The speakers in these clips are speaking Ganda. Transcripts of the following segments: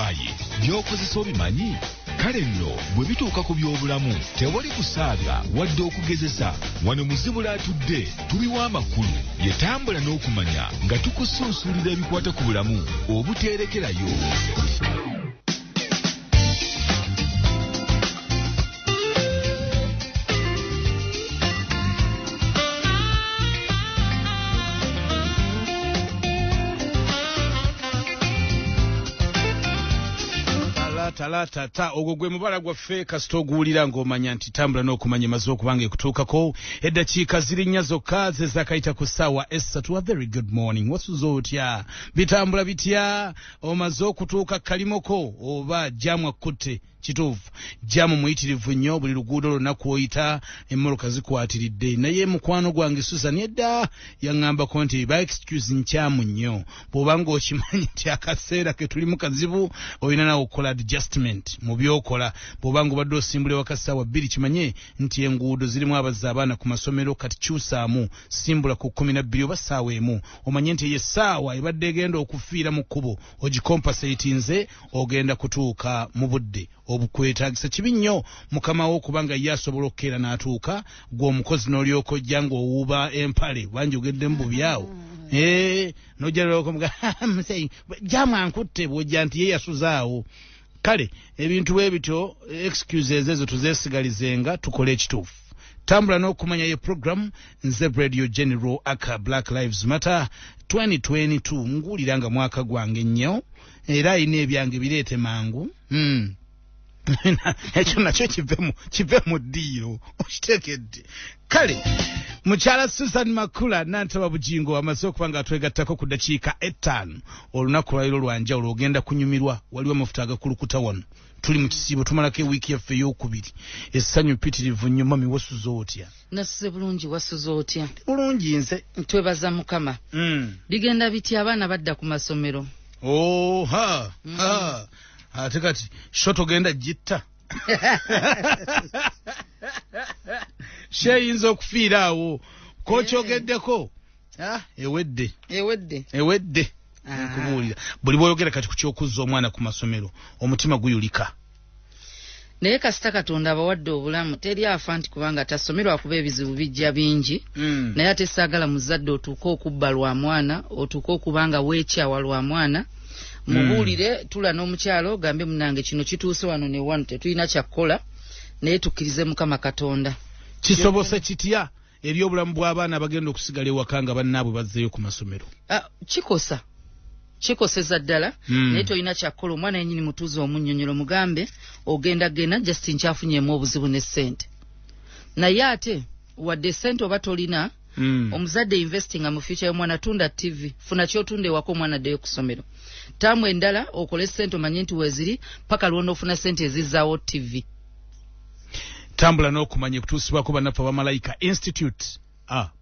bitwaaye by'okozesa obimanyi? Kale nno bwe bituuka ku by'obulamu tewali kusaaga wadde okugezesa. Wano mu Zibula atudde tubiwa amakulu ye Tambula n'okumanya nga tukusunsulira ebikwata ku bulamu obuteerekerayo. Talata ogwo gwe mubala gwaffe kasita oguwulira ng'omanya nti Tambula n'okumanya emaze okubanga ekutuukako eddakiika ziri nnya zokka ze zaakayita ku ssaawa essatu. A very good morning. Wasuze otya? Bitambula bitya? Omaze okutuuka kalimoko oba jamu akutte? Kituufu jamu muyitirivu nnyo, buli luguudo lwonna kw'oyita emmoloka zikwatiridde. Naye mukwano gwange Susan edda yaŋŋambako nti ba excuse nkyamu nnyo. Bw'oba ng'okimanyi nti akaseera ke tuli mu kazibu olina nawe okukola adjustment mu by'okola. Bw'oba ng'obadde osimbula ewaka ssaawa 2 kimanye nti enguudo zirimu abazza abaana ku masomero, kati kyusaamu simbula ku 12 oba ssaawa emu. Omanye nti essaawa ebadde egenda okufiira mu kkubo ogikompasatinze ogenda kutuuka mu budde obukwetaagisa. Kibi nnyo mukama wo kubanga ye asobola okukeera n'atuuka, gwe omukozi n'olyoka ojja ng'owuuba empale wanjogedde mu bubyawo. N'ojja lwokomuga jamu ankutte bw'ojja nti ye yasuzaawo. Kale ebintu bwe bityo excuses ezo tuzeesigalizenga tukole ekituufu. Tambula n'okumanya ye program nze Radio General aka Black Lives Matter 2022 nguulira nga mwaka gwange nnyo era ayina ebyange bireete mangu. Ekyo nakyo kive mu ddiiro okitekedde. Kale mukyala Susan Makula Makula Bujjingo amaze okuba nga atwegattako ku ddakiika 5 olunaku lwaliro lwanjawulo ogenda kunyumirwa. Waliwo amafuta agakulukuta wano, tuli mu kisiibo tumalako ewiiki yaffe ey'okubiri. Essanyu mpitirivu nnyo. Mami wasuze otya? Nasuze bulungi. Wasuze otya? Bulungi nze. Twebaza Mukama. Bigenda bitya abaana badda ku masomero? Ate kati shot ogenda jitta. Sheyinza okufiira awo kokyogeddeko. Ewedde nkubuulira buli bw'oyogera kati ku kyokuzza omwana ku masomero omutima guyulika. Naye kasita Katonda abawadde obulamu teri afa nti kubanga tasomerwa kuba ebizibu bijja bingi. Naye ate saagala muzadde otuuke okubba lwa mwana, otuuke okubanga weekyawa lwa mwana. Mubuulire tula n'omukyalo gambe munange kino kituuse wano ne wano tetulina kyakkola, naye tukkirize Mukama Katonda. Kisobose kitya eri obulamu bw'abaana abagenda okusigala ewaka nga bannaabwe bazzeeyo ku masomero? Kikoseza ddala. Naye tolina kyakkola. Omwana yennyini mutuuze omunnyonnyolo mugambe ogenda genda just nkyafunyeemu obuzibu ne ssente. Naye ate wadde ssente oba tolina, omuzadde investinga mu future y'omwana, tunda TV, funa kyotunda ewaka omwana addeyo ku ssomero. Taamu endala okole ssente omanye nti weeziri paka lw'onoofuna ssente ezizzaawo TV. Tambula n'okumanya kutuusibwako bannaffe aba Malayika Institute.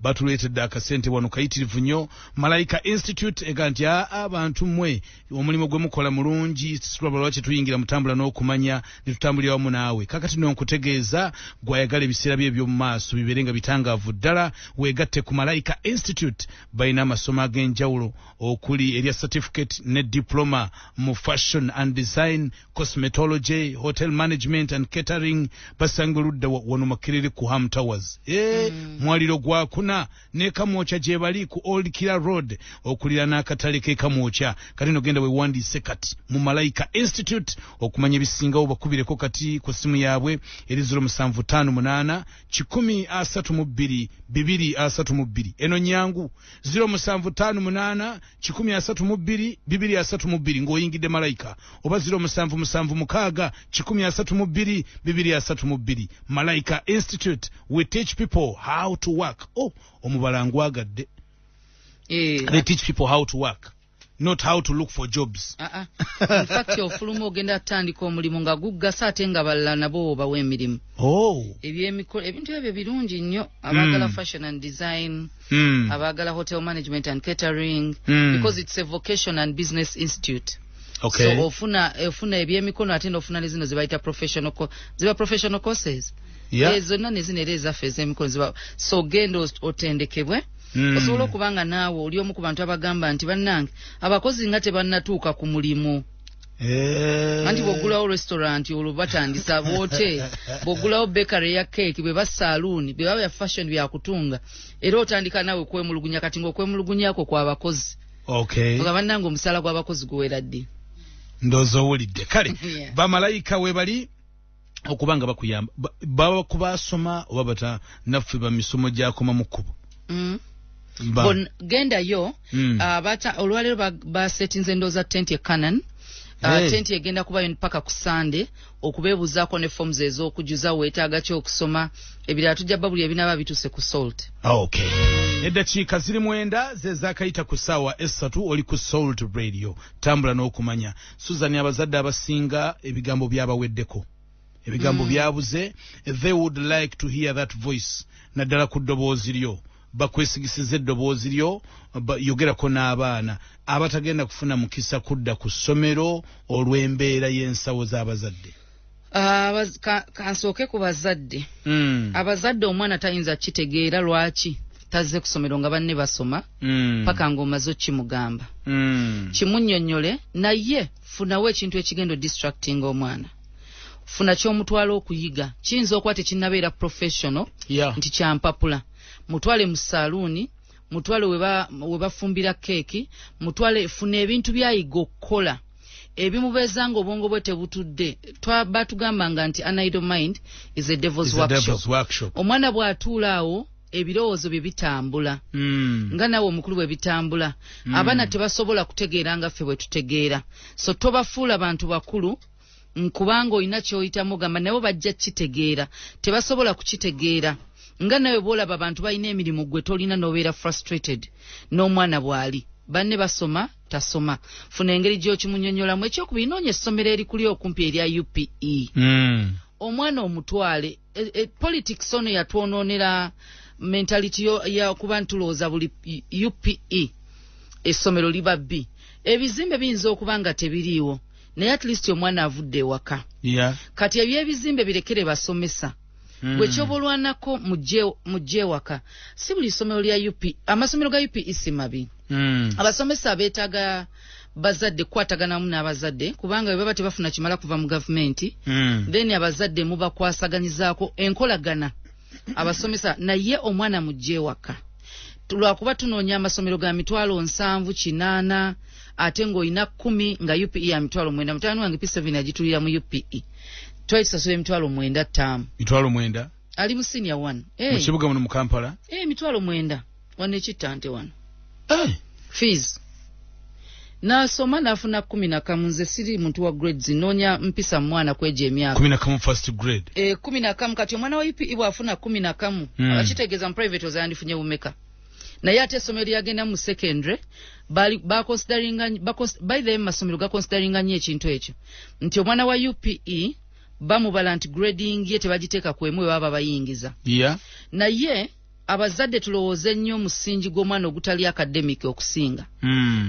Batuleetedde akasente wano kayitirivu nnyo. Malayika Institute ega nti abantu mmwe omulimu gwe mukola mulungi, tulaba lwaki tuyingira mu Tambula n'okumanya ne tutambulira wamu naawe. Kakati nonkutegeeza gwayagala ebiseera bye eby'omu maaso bibeere nga bitangaavu ddala, weegatte ku Malayika Institute. Balina amasomo ag'enjawulo okuli erya certificate ne diploma mu fashion and design, cosmetology, hotel management and catering. Basanga oludda wano Makerere ku Ham Towers. Mwaliro gwakuna ne Kamwocha gye bali ku Old Kira Road okulira n'akatale ke Kamwocha. Kati nogenda wewandiise kati mu Malayika Institute okumanya ebisingawo bakubireko kati ku ssimu yaabwe eri 0758 132 232. Eno nyangu 0758 132 232 ng'oyingidde Malayika, oba 0776 132 232. Malayika Institute, we teach people how to work. Omubala ngwagadde. They teach people how to work, not how to look for jobs. In fact ofuluma ogenda tandika omulimu nga guggasa ate nga balala nabo bawa emirimu. Ebyemikono ebintu ebyo birungi nnyo. Abagala fashion and design, abagala hotel management and catering, because it's a vocation and business institute. Okay. So ofuna ebyemikono ate n'ofuna nezino zibayita professional courses. Zonna nezino era ezaffe ez'emikono ziba. So genda otendekebwe. Osobola okubanga naawe oli omu ku bantu abagamba nti bannange abakozi nga tebannatuuka ku mulimu. Anti bogulawo restaurant olwo batandisa bote bogulawo bakery ya cake bwe basaloon bwe baba ya fashion bya kutunga era otandika nawe kwemulugunya kati ngo kwemulugunyako kwa abakozi. Okay. Ogabananga omusala gwa abakozi guwera ddi. Ndozo wulidde kale bamalayika we bali okubanga bakuyamba baba kubasoma oba bata naffe ba misomo gyakoma mu kkubo. Bon genda yo bata olwalero ba settings endoza tent ya Canaan. Tenti egenda kubayo mpaka ku Sunday okubebuzaako ne forms ez'okujuza weetaaga ki okusoma ebirala tujja babuli ebinaba bituse ku Salt. Okay. Eddakiika ziri 9 ze zaakayita ku ssaawa 3 oli ku Salt Radio. Tambula n'okumanya. Susan abazadde abasinga ebigambo byabaweddeko. Ebigambo byabuze. They would like to hear that voice. Naddala ku ddoboozi lyo. Bakwesigisiza eddoboozi lyo yogerako n'abaana abatagenda kufuna mukisa kudda ku ssomero olw'embeera y'ensawo z'abazadde. Kansooke ku bazadde. Abazadde omwana tayinza kitegeera lwaki tazze ku ssomero nga banne basoma paka ng'omaze okimugamba. Kimunnyonnyole naye funawo ekintu ekigendo distracting omwana. Funa ky'omutwala okuyiga kiyinza okuba tekinnabeera professional nti kyampapula. Mutwale mu salooni, mutwale we bafumbira keeki, mutwale funa ebintu byayiga okukola. Ebimubezanga obwongo bwe tebutudde. Batugambanga nti an idle mind is a devil's workshop. Omwana bw'atuula awo ebirowoozo bye bitambula. Nga nawe omukulu bwe bitambula. Abaana tebasobola kutegeera nga ffe bwe tutegeera. So tobafuula bantu bakulu nkubanga olina ky'oyitamu gamba nabo bajja kitegeera. Tebasobola kukitegeera. Nga nawe bw'olaba abantu balina emirimu gwe tolina n'obeera frustrated n'omwana bw'ali. Banne basoma tasoma. Funa engeri gy'okimunnyonnyolamu ekyokubiri noonya essomero erikuli okumpi erya UPE. Omwana omutwale politics ono yatwonoonera mentality ya kuba ntulowooza buli UPE essomero liba bbi. Ebizimbe biyinza okuba nga tebiriiwo naye at least omwana avudde ewaka. Kati eby'ebizimbe birekere basomesa. Bwe kyobolwanako mujje waka. Si buli ssomero lya UP, amasomero ga UP si mabi. Abasomesa beetaaga bazadde kwataganamu n'abazadde kubanga bwe baba tebafuna kimala kuva mu gavumenti. Then abazadde mubakwasaganyizaako enkolagana. Abasomesa naye omwana mujje waka. Lwakuba tunoonya amasomero ga 7,800 ate ng'olina 10 nga UPE ya 9,000. Mutano wange P7 agitulira mu UPE. Twaisasula 9,000 ttaamu. 9,000? Ali mu senior 1. Mu kibuga muno mu Kampala? 9,000. Wano ekittante wano. Fees. Nasoma nafuna 11 nze siri muntu wa grades noonya mpisa mwana kweje emyaka. 11 first grade. 11 kati omwana wa UPE bwafuna 11. Akitegeeza mu private ozandifunye bumeka. Naye ate essomero lyagenda mu secondary by the masomero ga consideringa nnyo ekintu ekyo nti omwana wa UPE bamubala nti grading ye tebagiteeka kwemu baba bayingiza. Naye abazadde tulowooze nnyo omusingi gw'omwana ogutali academic okusinga.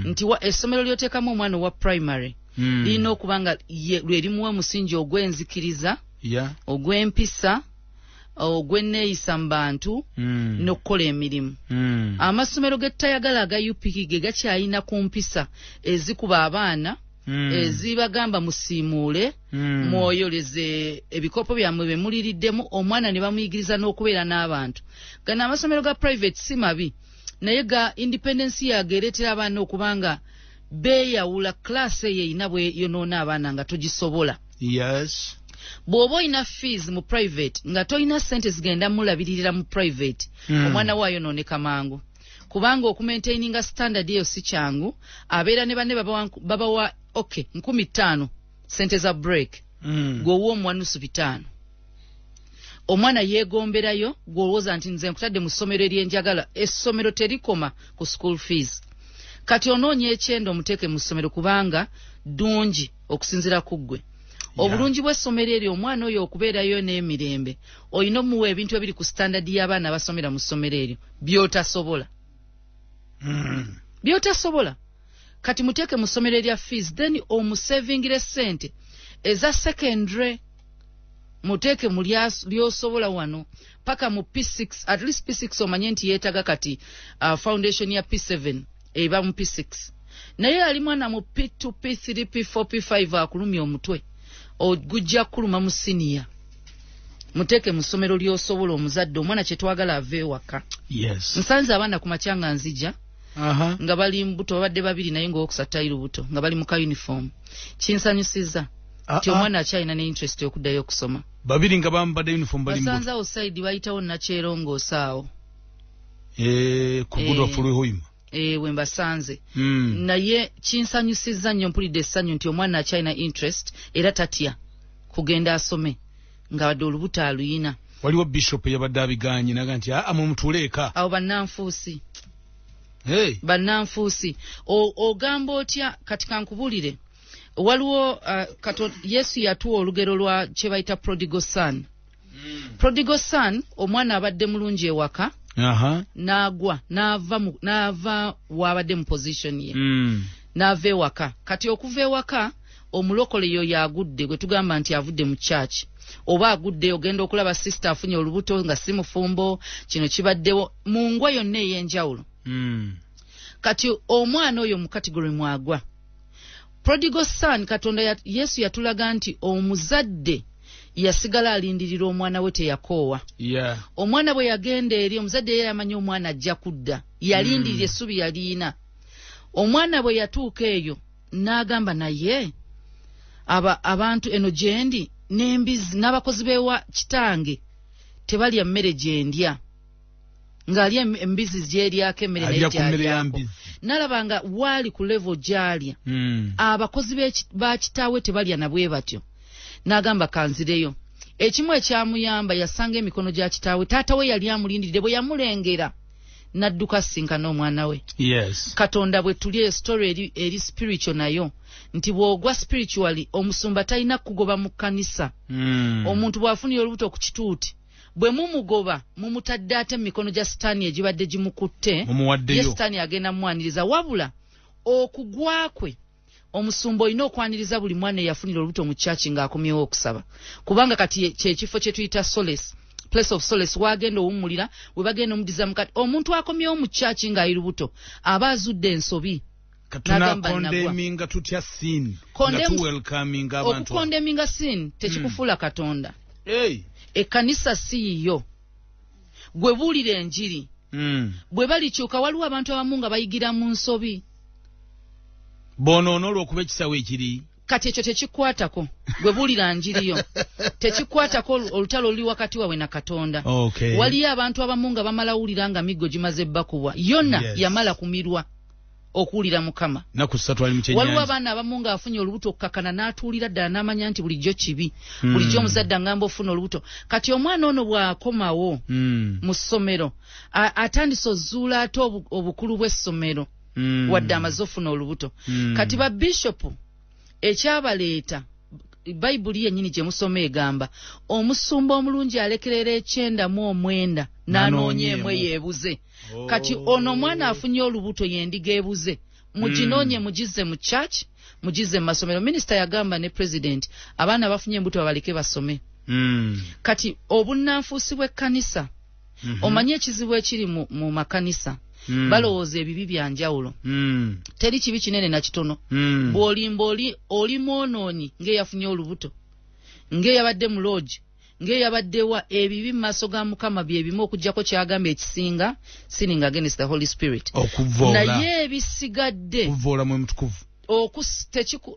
Nti essomero lyoteekamu omwana wa primary lirina okuba nga lwe limuwa omusingi ogw'enzikiriza, ogw'empisa, ogw'enneeyisa mu bantu n'okukola emirimu. Amasomero ge tutayagala aga UPE ge gakyalina ku mpisa ezikuba abaana ezibagamba musiimuule mwoyoleze ebikopo byammwe bye muliriddemu omwana ne bamuyigiriza n'okubeera n'abantu. Gano amasomero ga private si mabi naye ga independence yageeretera abaana okubanga beeyawula class eyo eyina bwe yonoona abaana nga togisobola. Bw'oba olina fees mu private nga tolina ssente zigenda mulabiririra mu private omwana waayo nooneka mangu kubanga okumaintaininga standard eyo si kyangu. Abeera ne banne babawa 15,000 ssente za break gw'owa omuwanusu 5. Omwana yeegomberayo gw'olowooza nti nze nkutadde mu ssomero ery'enjagala. Essomero terikoma ku school fees. Kati onoonya ekyenda omuteeke mu ssomero kubanga ddungi okusinziira ku ggwe. Obulungi bw'essomero eryo omwana oyo okubeerayo n'emirembe olina omuwa ebintu ebiri ku standard y'abaana abasomera mu ssomero eryo by'otasobola. By'otasobola. Kati muteeke mu ssomero erya fees then omusavingire ssente eza secondary muteeke mu lyosobola wano paka mu P6 at least P6 omanye nti yeetaga kati foundation ya P7 eba mu P6. naye ali mwana mu P2 P3 P4 P5 akulumya omutwe ogujja kuluma mu senior muteke mu ssomero ly'osobola omuzadde omwana kye twagala ave ewaka. Yes. Nsanze abaana ku makyanga nzija nga bali mbuto babadde babiri naye ng'okusatu tayiro buto nga bali mu ka uniform. Kinsanyusiza nti omwana akyalina ne interest y'okuddayo okusoma. Babiri nga bambadde uniform bali mbuto. Basanze awo side bayitawo Nakyerongoosa awo. Ku Goodwife Lwehoima. We mbasanze. Naye kinsanyusiza nnyo mpulidde essanyu nti omwana akyalina interest era tatya kugenda asome nga wadde olubuto aluyina. Waliwo bishop yabadde abiganye naga nti mumutuleeka. Awo bannanfuusi. Bannanfuusi. Ogamba otya kati kankubulire. Waliwo Yesu yatuwa olugero lwa kye bayita prodigal son. Prodigal son omwana abadde mulungi ewaka. N'agwa n'ava wabadde mu position ye. N'ava ewaka. Kati okuva ewaka omulokole yo yagudde gwe tugamba nti avudde mu church. Oba agudde ogenda okulaba sister afunye olubuto nga si mufumbo kino kibaddewo mu ngwa yonna ey'enjawulo. Kati omwana oyo mu category mwagwa. Prodigal son Katonda Yesu yatulaga nti omuzadde yasigala alindirira omwana we teyakoowa. Omwana bwe yagenda eri omuzadde ye yamanyi omwana ajja kudda yalindirira essubi yaliina. Omwana bwe yatuuka eyo n'agamba naye abantu eno gyendi n'embizi n'abakozi bewa kitange tebalya mmere gyendya ng'ali embizi gy'eryako emmere naye gy'alyako. N'alabanga waali ku level gy'alya abakozi ba kitaawe tebalya na bwe batyo. N'agamba kanzireyo. Ekimu ekyamuyamba yasanga emikono gya kitaawe taata we yali amulindirire bwe yamulengera n'adduka sinkana omwana we. Katonda bwe tuli story eri spiritual nayo nti bw'ogwa spiritually omusumba talina kugoba mu kkanisa. Omuntu bw'afunira olubuto ku kituuti bwe mumugoba mumutadde ate emikono gya sitaani egibadde gimukutte ye sitaani agenda mwaniriza wabula okugwakwe omusumba olina okwaniriza buli mwana eyafunira olubuto mu kyaki ng'akomyewo okusaba kubanga kati kyekifo kye tuyita solace, place of solace wagenda owummulira we bagenda omudiza mukati omuntu akomyewo mu kyaki ng'ayi lubuto aba azudde ensobi. Tunakondeminga tutya sin nga tuwelcoming abantu. Okukondeminga sin tekikufuula Katonda. Ekkanisa si yiyo gwe buulira enjiri bwe balikyuka waliwo abantu abamu nga bayigira mu nsobi bonoona olw'okuba ekisawo ekiri. Kati ekyo tekikwatako gwe buulira njiriyo tekikwatako olutalo oluli wakati wawe na Katonda. Waliyo abantu abamu nga bamala wulira nga miggo gimaze bakubwa yonna yamala kumirwa okuwulira Mukama. Waliwo abaana abamu nga afunye olubuto okukakana n'atuulira ddala n'amanya nti bulijjo kibi bulijjo omuzadde angamba ofuna olubuto. Kati omwana ono bw'akomawo mu ssomero atandise ozuula ate obukulu bw'essomero wadde amaze ofuna olubuto. Kati ba bishopu ekyabaleeta Bayibuli yennyini gye musoma egamba omusumba omulungi alekerera 9:9 n'anoonya emwe yeebuze. Kati ono mwana afunye olubuto yendiga ebuze muginoonye mugize mu church mugize mu masomero. Minisita yagamba ne president abaana bafunye embuto babaleke basome. Kati obunnanfuusi bw'ekkanisa omanye ekizibu ekiri mu makanisa balowooza ebibi bya njawulo. Teri kibi kinene na kitono. Bw'olimba oli mwonoonyi ng'eyafunye olubuto ng'eyabadde mu lodge ng'eyabaddewa ebibi mu maaso ga Mukama bye bimu okuggyako kyagamba ekisinga sinning against the Holy Spirit. Naye ebisigadde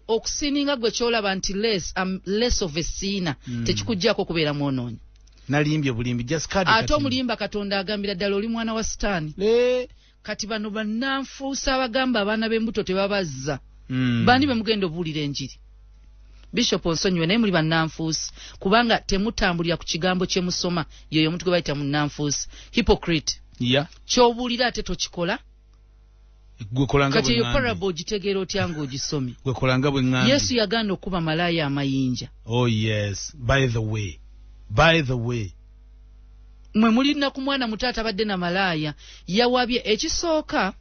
okusininga gwe kyolaba nti less of a sinner tekikuggyako okubeera mwonoonyi. Nalimbye bulimbi just kadi ate omulimba Katonda agambira ddala oli mwana wa sitaani. Kati bano bannanfuusa abagamba abaana b'embuto tebabazza bani be mugenda obuulira enjiri. Bishop onsonyiwe naye muli bannanfuusi kubanga temutambulira ku kigambo kye musoma yoyo omuntu gwe bayita munnanfuusi hypocrite. Ky'obuulira ate tokikola. Kati eyo parable ogitegeera otya ng'ogisomye. Yesu yagaana okuba malaaya amayinja. By the way mwe mulina ku mwana mutaata badde na malaaya yawabye ekisooka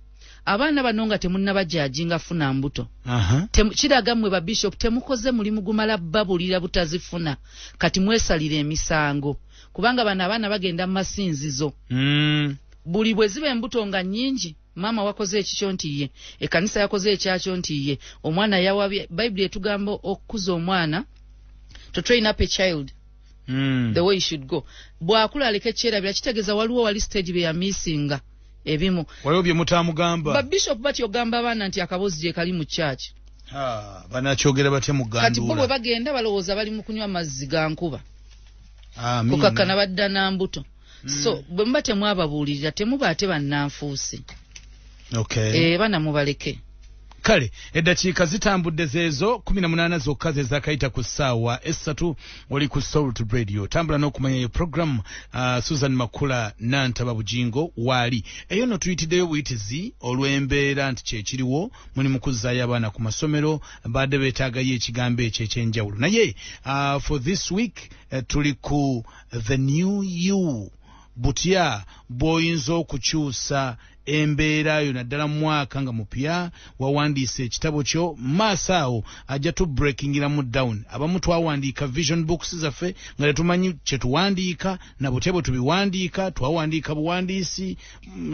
abaana bano nga temunnabajajinga funa mbuto. Kiraga mmwe ba bishop temukoze mulimu gumala babulira butazifuna kati mwesalira emisango kubanga bano abaana bagenda mu masinzizo. Buli bwe ziba embuto nga nnyingi mama wakoze ekikyo nti ye ekanisa yakoze ekyakyo nti ye omwana yawabye Bible etugamba okukuza omwana to train up a child the way he should go bwakula aleke ekyerabira kitegeeza waliwo wali stage bye yamisinga ebimu waliwo bye mutamugamba ba bishop bati ogamba abaana nti akabozi gye kali mu church banakyogera batya mu gandula kati bo bwe bagenda balowooza bali mu kunywa mazzi ga nkuba amina kukakana badda na mbuto so bwe muba temwababuulirira temuba ate bannanfuusi okay bana mubaleke kale eddakiika zitambudde zeezo 18 zokka ze zakayita ku ssaawa 3 oli ku Soul to Radio tambula n'okumanya yo program Susan Makula Nantaba Bujjingo waali eyo no tuyitiddeyo buyitizi olw'embeera nti kyekiriwo muli mu kuzzaayo abaana ku masomero badde beetaagayo ekigambo ekyo ekyenjawulo naye for this week tuli ku the new you butya bw'oyinza okukyusa embeera yo naddala mu mwaka nga mupya wawandiise ekitabo kyo maaso awo ajja tu breakingiramu down abamu twawandiika vision books zaffe nga tetumanyi kye tuwandiika na butya bwe tubiwandiika twawandiika buwandiisi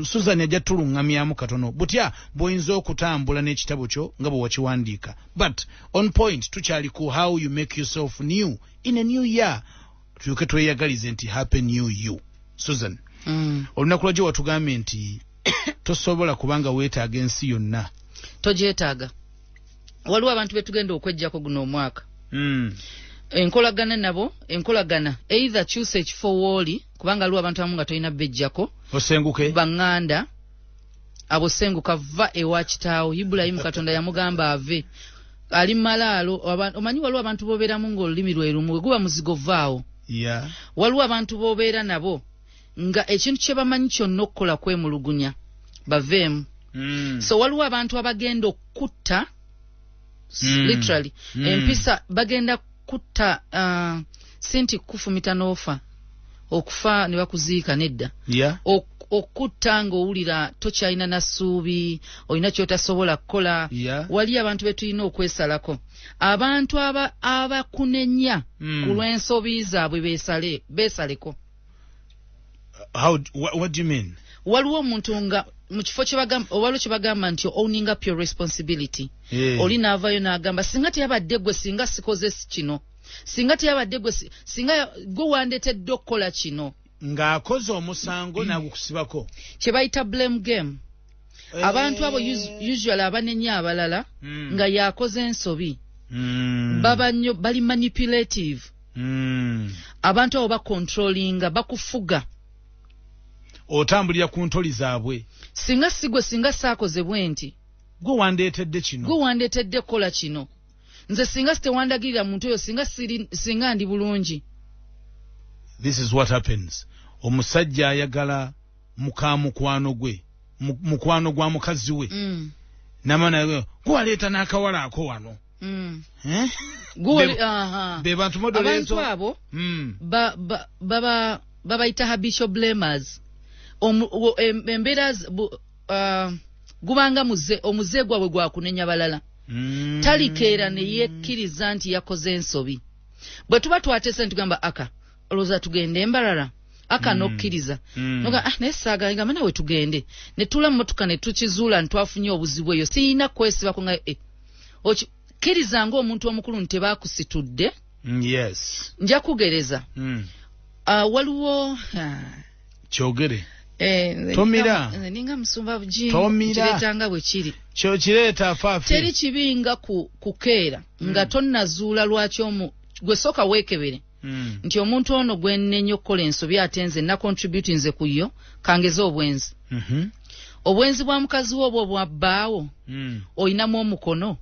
Susan ajja tuluŋŋamyamu katono butya bw'oyinza okutambula n'ekitabo kyo nga bwe wakiwandiika but on point tukyali ku how you make yourself new in a new year tulyoke tweyagalize nti happy new you Susan olunaku lwajjo watugambye nti tosobola kubanga weetaaga ensi yonna togyetaaga waliwo abantu betugenda okwejjako guno omwaka enkolagana nabo enkolagana either kyusa ekifo wooli kubanga waliwo abantu abamu nga tolina bejjako osenguke baŋŋanda abo senguka va ewa kitaawo Ibulayimu Katonda yamugamba ave ali malaalo omanyi waliwo abantu bobeeramu ng'olulimi lwe lumu bwe guba muzigo vaawo waliwo abantu bobeera nabo nga ekintu kye bamanyi kyonna okukola kwemulugunya baveemu so waliwo abantu abagenda okutta literally empisa bagenda kutta sinti kufumita n'ofa okufa ne bakuziika nedda okutta ng'owulira tokyalina na ssuubi olina ky'otasobola kukola wali abantu be tulina okwesalako abantu abakunenya ku lw'ensobi zaabwe beesaleko what do you mean waliwo omuntu nga mu kifo waliwo kye bagamba nti owning up your responsibility oli naavayo n'agamba singa teyabadde gwe singa sikoze kino singa teyabadde gwe singa gwe wandetedde okukola kino ng'akoze omusango n'agukusibako kye bayita blame game abantu abo usually abanenya abalala nga yakoze ensobi bali manipulative abantu abo bacontrollinga bakufuga otambulira ku ntoli zaabwe singa sigwe singa saakoze bwe nti gwe wandeetedde kino gwe wandeetedde kola kino nze singa sitewandagirira muntu oyo singa ndi bulungi this is what happens omusajja ayagala mukwano gwe mukwano gwa mukazi we namana gwe waleeta n'akawala ako wano be bantu modolezo abantu abo babayita habitual blamers embeera gubanga omuze gwabwe gwakunenya balala talikeera ne yekkiriza nti yakoze ensobi bwe tuba twatese ntugamba aka olowooza tugende embalala aka nokkiriza noga naye saagala nga nawe tugende ne tula mmotoka ne tukizuula ntwafunye obuzibu eyo siyina kwesibako nga kkiriza ng'omuntu omukulu nti tebaakusitudde yes nja kugereza waliwo kyogere tomira ninga musumba Bujjingo kireetanga bwe kiri kyo kireeta faafi teri kibinga kukeera nga tonnazuula lwaki gwe sooka weekebere nti omuntu ono gwe nnenya okukola ensobi ate nze nacontribute nze ku yo kangeze obwenzi obwenzi bwa mukazi wo obwo bwabbaawo oyinamu omukono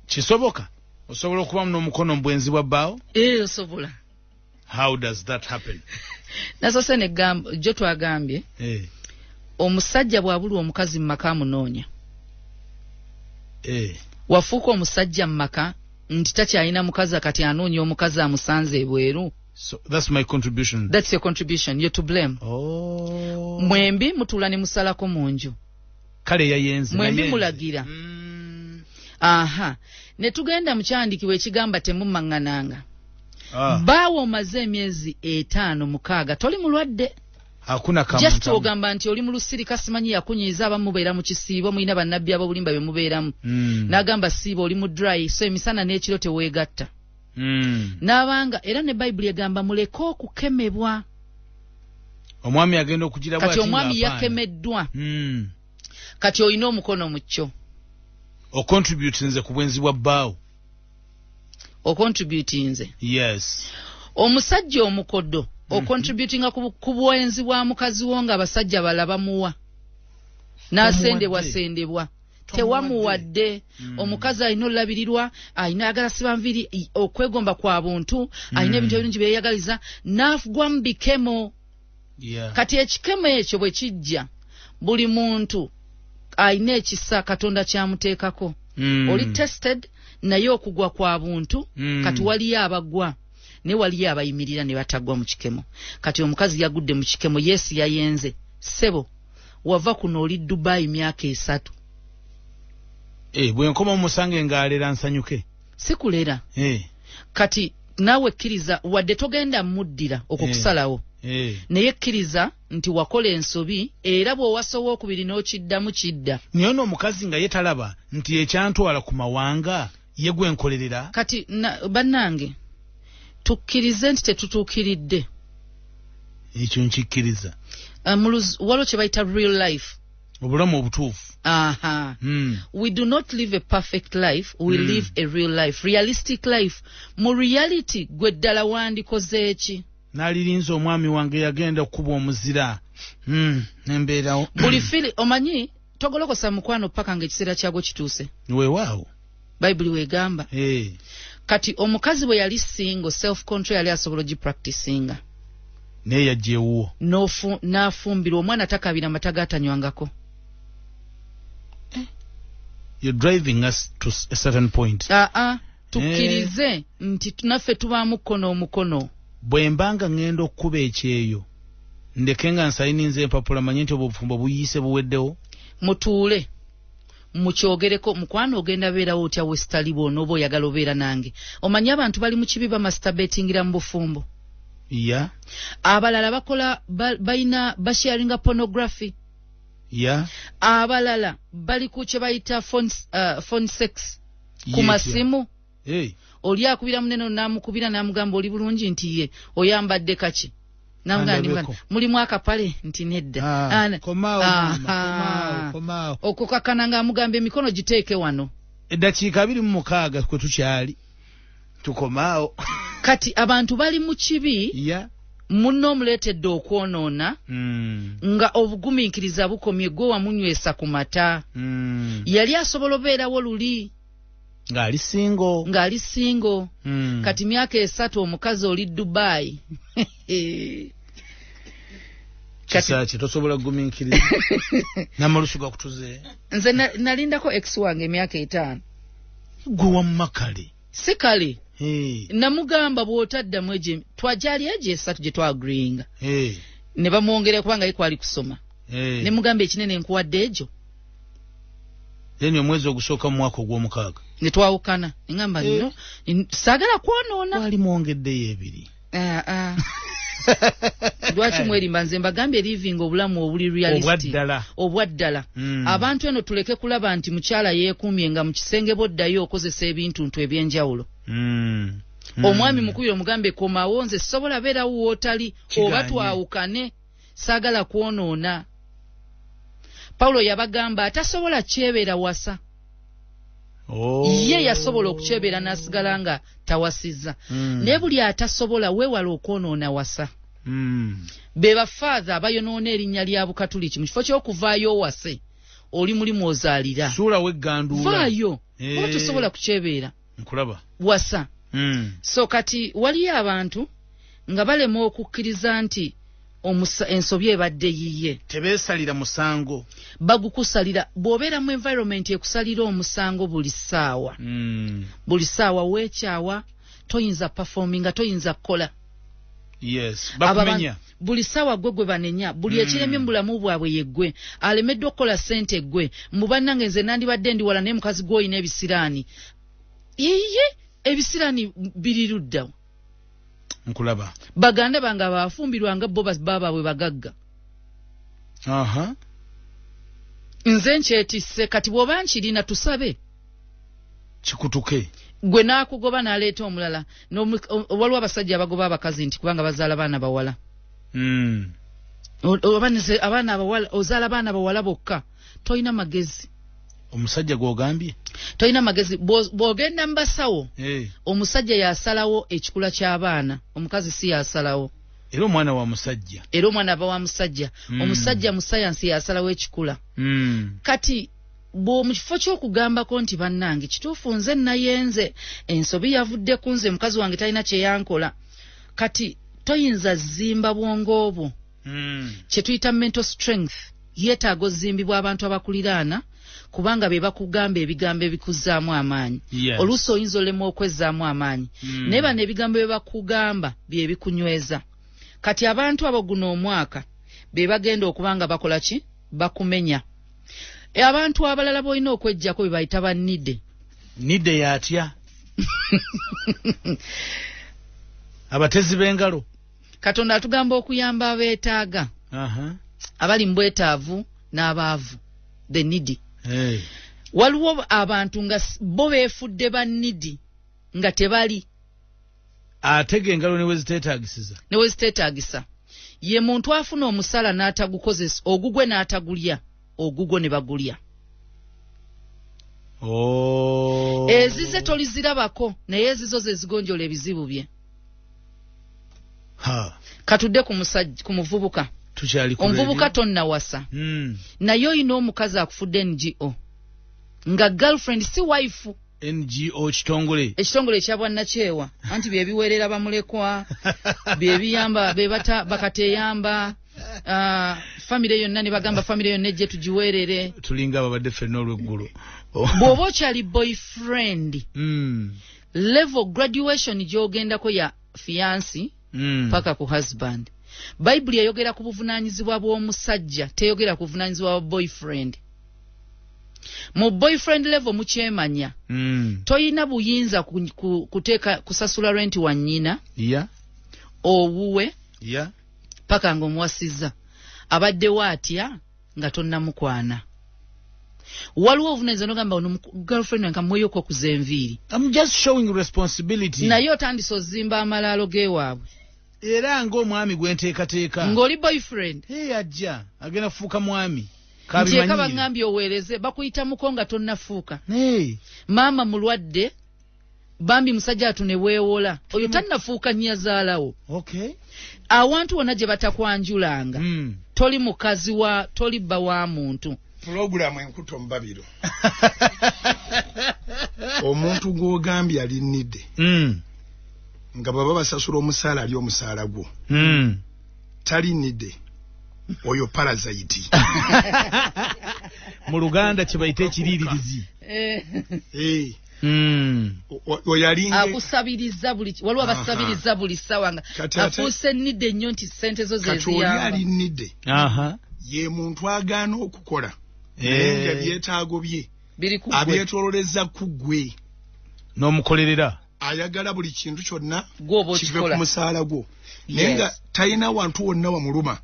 kisoboka osobola okubamu n'omukono mu bwenzi bwa bbaawo osobola how does that happen nasose negamba jo twagambye omusajja bwabulwa omukazi mu maka amunoonya wafuuka omusajja mu maka nti takyalina mukazi kati anoonya omukazi amusanze ebweru so that's my contribution that's your contribution you're to blame mwembi mutuula ne musalako mu nju kale yayenze mwembi mulagira ne tugenda mu kyandiikibwa ekigamba temumaŋŋananga baawo omaze emyezi 5 6 toli mulwadde hakuna kama just ogamba nti oli mu lusiri kasimanyi yakunyiza abamubeera mu kisiibo mulina bannabbi ab'obulimba bemubeeramu n'agamba siiba oli mu dry so emisana n'ekiro teweegatta n'abanga era ne bayibuli egamba muleke okukemebwa omwami agenda okugira kati omwami yakemeddwa kati olina omukono mu kyo ocontributinze ku bwenzi bwa bbaawo ocontributinze yes omusajja omukodo ocontributinga ku bwenzi bwa mukazi wo nga abasajja balabamuwa n'asendebwasendebwa tewamuwadde omukazi alina olabirirwa alina ayagala siba nviri okwegomba kwa buntu alina ebintu ebirungi byeyagaliza n'agwa mu bikemo kati ekikemo ekyo bwe kijja buli muntu alina ekisa katonda kyamuteekako oli tested naye okugwa kwa buntu kati waliyo abagwa ne waliyo abayimirira ne batagwa mu kikemo kati omukazi yagudde mu kikemo Yesu yayenze sebo wava kuno oli Dubai myaka 3 bwe nkoma musange ngaalera nsanyuke sikulera kati nawe kkiriza wadde togenda muddira okukusalawo naye kkiriza nti wakola ensobi era bw'owasowa okubiri n'okiddamu kidda naye n'omukazi nga yetalaba nti ekyantwala ku mawanga ye gwe nkolerera kati bannange tukkirize nti tetutuukiridde ekyo nkikkiriza waliwo kye bayita real life obulamu obutuufu we do not live a perfect life we live a real life realistic life mu reality gwe ddala wandikoze eki n'alirinza omwami wange yagenda okukuba omuzira nembeerawo buli fili omanyi togolokosa mukwano paka ng'ekiseera kyagwo kituuse weewaawo bayibuli weegamba kati omukazi bwe yali single self control yali asobola ogipracticinga naye yajja ewuwo n'afumbirwa omwana takabira mata gatanywangako you're driving us to a certain point tukkirize nti naffe tubaamu kkono omukono bwe mbanga ngenda okukuba ekyeyo ndeke nga nsayininze empapula manye nti obufumbo buyiise buweddewo mutuule mukyogereko mukwano ogenda beerawo otya wesitali bw'onooba oyagala obeera nange omanyi abantu bali mu kibi bamasturbatingira mu bufumbo abalala bakola balina basharinga pornography abalala bali ku kye bayita phone sex ku masimu oli akubira munene n'amukubira n'amugamba oli bulungi nti ye oyambadde kaki namugamba mulimu akapale nti nedda okukakana ng'amugamba emikono giteeke wano eddakiika 26 kwe tukyali tukomaawo kati abantu bali mu kibi munno omuleetedde okwonoona nga obugumiikiriza bukomye gwe wamunywesa ku mata yali asobola obeerawo luli ng'ali singo kati myaka 3 omukazi oli Dubai kisaki tosobola kugumiikiriza n'amalusu gakutuze nze nalindako ex wange emyaka 5 gwe wamma kale si kale namugamba bw'otaddamu egyo twajali egyo 3 gye twagringa ne bamwongera kubanga ye kwali kusoma ne mugamba ekinene nkuwadde egyo then omwezi ogusooka mu mwaka ogw'omukaaga ne twawukana ngamba nno saagala kwonoona wali mwongeddeyo ebiri lwaki mwerimba nze mbagambye living obulamu obuli realistic obwaddala abantu eno tuleke kulaba nti mukyala yeekuumye nga mu kisenge boddayo okozesa ebintu eby'enjawulo omwami mukubira omugambe komawo nze sobola beerawo wootali oba twawukane saagala kwonoona Paulo yabagamba atasobola kyebeera wasa ye yasobola okukyebeera n'asigala nga tawasizza naye buli atasobola weewala okwonoona wasa be bafaatha abayonoona erinnya lya bukatuliki mu kifo ky'okuvaayo owase oli mulimu ozaalira suulawo egganduula vaayo oba tosobola kukyebeera nkulaba wasa so kati waliyo abantu nga balema okukkiriza nti ensobi ebadde yiye tebeesalira musango bagukusalira bw'obeera mu environment ekusalira omusango buli ssaawa weekyawa toyinza performinga toyinza kukola bakumenya buli ssaawa gwe banenya buli ekiremye mu bulamu bwabwe yeggwe alemeddwe okukola ssente gwe mu bannange nze nandibadde ndi wala naye mukazi gw'olina ebisiraani iye ebisiraani biriruddawo nkulaba baganda bange abafumbirwanga bo baba bwe bagagga Aha. Nze nkyetisse kati bw'oba nkirina tusabe. Kikutuke. Gwe n'akugoba n'aleeta omulala. Waliwo abasajja abagoba abakazi nti kubanga bazaala baana bawala. Abaana abawala ozaala baana bawala bokka. Toyina magezi. Omusajja gw'ogambye? Toyina magezi. Bw'ogenda mu basawo, omusajja yasalawo ekikula ky'abaana, omukazi si yasalawo. Era omwana wa musajja. Era omwana aba wa musajja. Omusajja mu sayansi yasalawo ekikula. Kati mu kifo ky'okugambako nti bannange kituufu nze nayenze ensobi yavudde ku nze mukazi wange talina kye yankola. Kati toyinza zimba bwongo obwo. Kye tuyita mental strength. Yeetaaga ozimbibwa abantu abakuliraana kubanga be bakugamba ebigambo ebikuzzaamu amaanyi. Oluusi oyinza olema okwezzaamu amaanyi. Naye bano ebigambo bye bakugamba bye bikunyweza. Kati abantu abo guno omwaka be bagenda okubanga bakola ki? Bakumenya. Abantu abalala boyina okwejjako be bayita bannidde. Nidde yatya? Abatezi b'engalo. Katonda atugamba okuyamba abeetaaga. Abali mu bwetaavu n'abaavu. The needy. Waliwo abantu nga bo beefudde bannidi nga tebali. Atege engalo ne weziteetaagisiza. Ne weziteetaagisa. Ye muntu afuna omusala n'atagukozesa, ogugwe n'atagulya, ogugwo ne bagulya. Ezize tolizirabako, naye ezizo ze zigonjola ebizibu bye. Katudde ku muvubuka. Omuvubuka tonna wasa. Naye oyina omukazi akufudde NGO. Nga girlfriend si wife. NGO kitongole. Ekitongole ekya bwannakyewa. Anti bye biweerera bamulekwa, bye biyamba, be bata bakateyamba. Family yonna ne bagamba family yonna ejje tugiweerere. Tulinga ababadde ffenna olw'eggulu. Bw'oba okyali boyfriend. Level graduation gy'ogendako ya fiancé. Paka ku husband. Bible yayogera ku buvunaanyizibwa bw'omusajja, teyogera ku buvunaanyizibwa bwa boyfriend. Mu boyfriend level mukyemanya. Toyina buyinza kuteeka kusasula rent wa nnyina. Owuwe. Paka ng'omuwasizza. Abaddewo atya nga tonnamukwana. Waliwo obuvunaanyizibwa n'ogamba ono girlfriend nka mweyoka okuza enviiri. I'm just showing responsibility. Naye otandise ozimba amalaalo g'ewaabwe. Era ng'omwami gwe nteekateeka. Ng'oli boyfriend. Ajja agenda kufuuka mwami. Nteeka bangambye oweereze bakuyita muko nga tonnafuuka. Maama mulwadde. Bambi musajja atu ne weewola. Oyo tannafuuka nnyazaalawo. Awantu wonna gye batakwanjulanga. Toli mukazi wa toli bba wa muntu. Pulogulaamu enkuto mu babiro. Omuntu gw'ogambye alinnidde. Nga baba basasula omusaala ali omusaala gwo. Talinnidde. Oyo parasite. Mu Luganda kye bayita ekiriiririzi. Oyalinga akusabiriza buli waliwo abasabiriza buli ssaawa nga afuuse nnidde nnyo nti ssente zo ze ziyamba. Kati oli alinnidde. Ye muntu agaana okukola. Naye byetaago bye abyetoololeza ku ggwe n'omukolerera. Ayagala buli kintu kyonna kive ku musaala gwo. Naye nga talina wantu wonna wamuluma.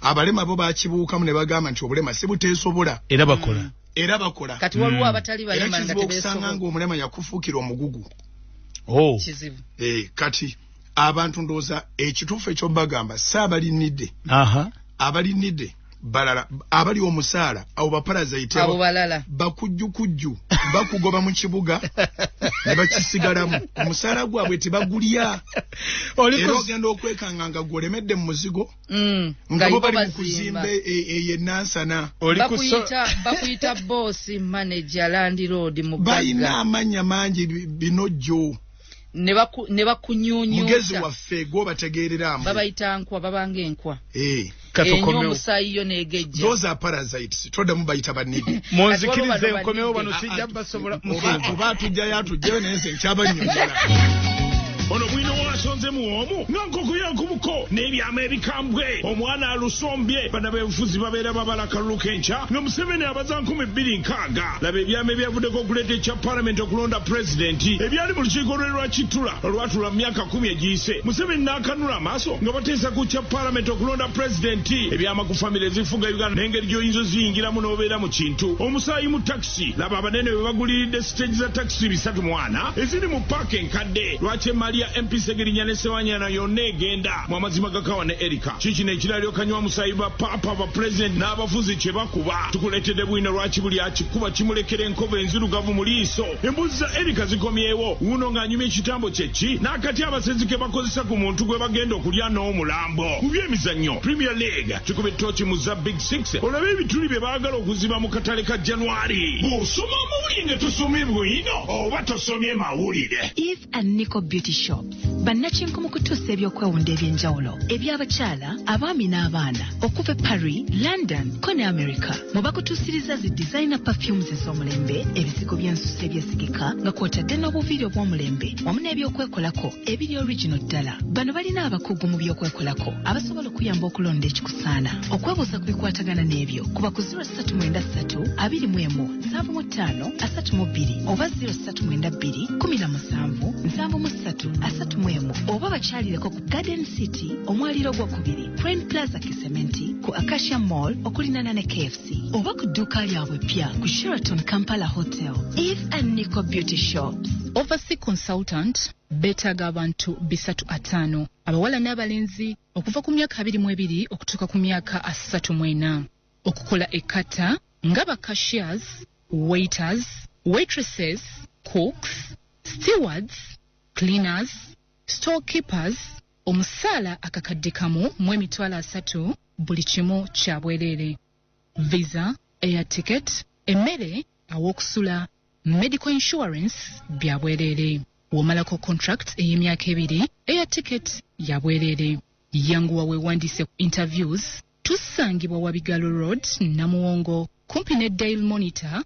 Abalema bo bakibuukamu ne bagamba nti obulema si buteesobola. Era bakola. Kati waliwo abatali balema nga tebeesobola. Nga omulema yakufuukira omugugu. Kizibu. Kati abantu ndowooza ekituufu eky'obagamba saabalinnidde. Abalinnidde balala abali omusaala abo baparasite abo balala bakujjukujju bakugoba mu kibuga ne bakisigalamu omusaala gwabwe tebagulya. Era ogenda okwekanga nga gwolemedde mu muzigo nga bo bali mu kuzimba eyenansana. Bakuyita boss manager landlord mu bagga bayina amanya mangi binojjo ne bakunyunyusa mugezi waffe gwobategeerera mbu babayita nkwa babanga enkwa katokomeo omusayiyo negejja. Those are parasites. Toda mubayita bannidi. Monzikirize nkomeo bano sijja basobola oba tujja yatujjeyo naye nse nkyabanyonyola. Ono bwino wasonze mu omu nga nkoko yakubuko n'ebyama ebikambwe omwana alusombye bana b'enfuzi babeera babala kalulu kenca nga Museveni abaza 2006 laba ebyama ebyavuddeko okuleeta ekya palamenti okulonda pulezidenti ebyali mu lukiiko lwe lwakitula olwatula mu myaka 10 egiyise. Museveni n'akanula amaaso nga bateesa ku kya palamenti okulonda pulezidenti ebyama ku famire ezifuga Uganda n'engeri gy'oyinza ziyingiramu n'obeera mu kintu. Omusaayi mu takisi laba abanene bwe baguliridde siteegi za takisi 340 eziri mu paaka enkadde. Lwaki Maria MP Segerinya ne Sewanyana yonna egenda mu amazima gakawa ne Erika kikino ekiralyo kanywa musaayi ba papa ba president n'abafuzi kye bakuba tukuleetedde bwino lwaki buli akikuba kimulekera enkovu enzirugavu mu liiso. Embuzi za Erika zikomyewo wuno ng'anyumya ekitambo kyeki n'akati abasezi ke bakozesa ku muntu gwe bagenda okulya n'omulambo. Mu byemizannyo Premier League tukube ttooki mu za Big Six olabe ebituli bye baagala okuziba mu katale ka January. Bw'osoma amawulire tusome bwino oba tosomye mawulire. Eve and Nico Beauty Shops bannakinko mu kutuusa ebyokwewunda eby'enjawulo ebyabakyala abaami n'abaana okuva Paris, London ko ne America. Mu bakutuusiriza zi designer perfumes ez'omulembe ebisigo by'ensusu ebyesigika nga kwotadde n'obuviiri obw'omulembe wamu n'ebyokwekolako ebiri original ddala. Bano balina abakugu mu byokwekolako abasobola okuyamba okulonda ekikusaana. Okwebuuza ku bikwatagana n'ebyo kuba ku 0393 21 75 oba 0392 17 73 oba bakyalireko ku Garden City omwaliro gw'okubiri Crane Plaza Kisementi ku Acacia Mall okulinana ne KFC oba ku dduuka lyabwe ppya ku Sheraton Kampala Hotel. Eve and Nico Beauty Shops. Overseas Consultant beetaaga abantu 350 abawala n'abalenzi okuva ku myaka 22 okutuuka ku myaka 34 okukola ekkata nga ba cashiers, waiters, waitresses, cooks, stewards, cleaners, storekeepers. Omusaala akakadde kamu mu emitwalo 3 buli kimu kya bwereere. Visa, air ticket, emmere, aw'okusula, medical insurance bya bwereere. W'omalako contract ey'emyaka 2 air ticket ya bwereere. Yanguwa weewandiise ku interviews tusangibwa Wabigalo Road Namuwongo kumpi ne Daily Monitor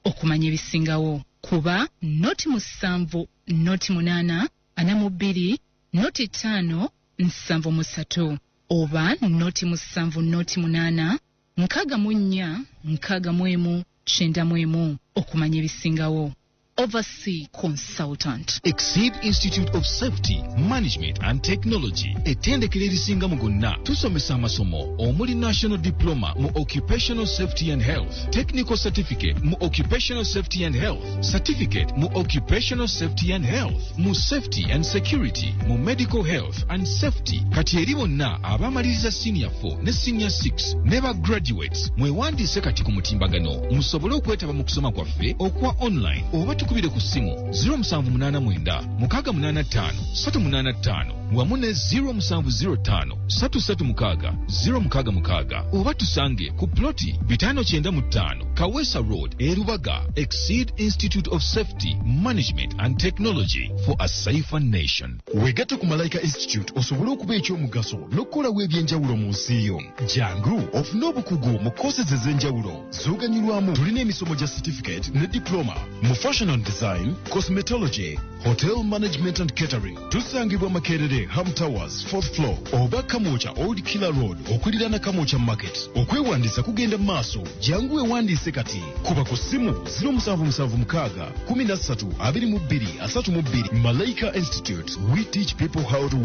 okumanya ebisingawo. Kuba noti 7 noti 8 42 noti 5 73 oba noti 7 noti 8 64 61 91 okumanya ebisingawo. Overseas Consultant. Exceed Institute of Safety, Management and Technology. Ettendekero erisinga mu gonna tusomesa amasomo omuli National Diploma mu Occupational Safety and Health, Technical Certificate mu Occupational Safety and Health, Certificate mu Occupational Safety and Health, mu Safety and Security, mu Medical Health and Safety. Kati eri bonna abamaliriza Senior 4 ne Senior 6 ne ba graduates mwewandiise kati ku mutimbagano musobole okwetaba mu kusoma kwaffe okwa online oba tukubire ku simu 0789 685 385 wamu ne 0705 336 066 oba tusange ku ploti 595 Kawesa Road Erubaga. Exceed Institute of Safety, Management and Technology for a safer nation. Wegatta ku Malaika Institute osobole okuba ekyomugaso n'okukolawo ebyenjawulo mu nsi yo. Jangu ofune obukugu mu courses ez'enjawulo z'oganyulwamu. Tulina emisomo gya certificate ne diploma mu fashion and design, cosmetology, hotel management and catering. Tusangibwa Makerere Ham Towers 4th floor oba Kamocha Old Killer Road okuliraana Kamocha Market. Okwewandiisa kugenda maaso. Jangu wewandiise kati kuba ku simu 0776 13 22 32. Malaika Institute, we teach people how to.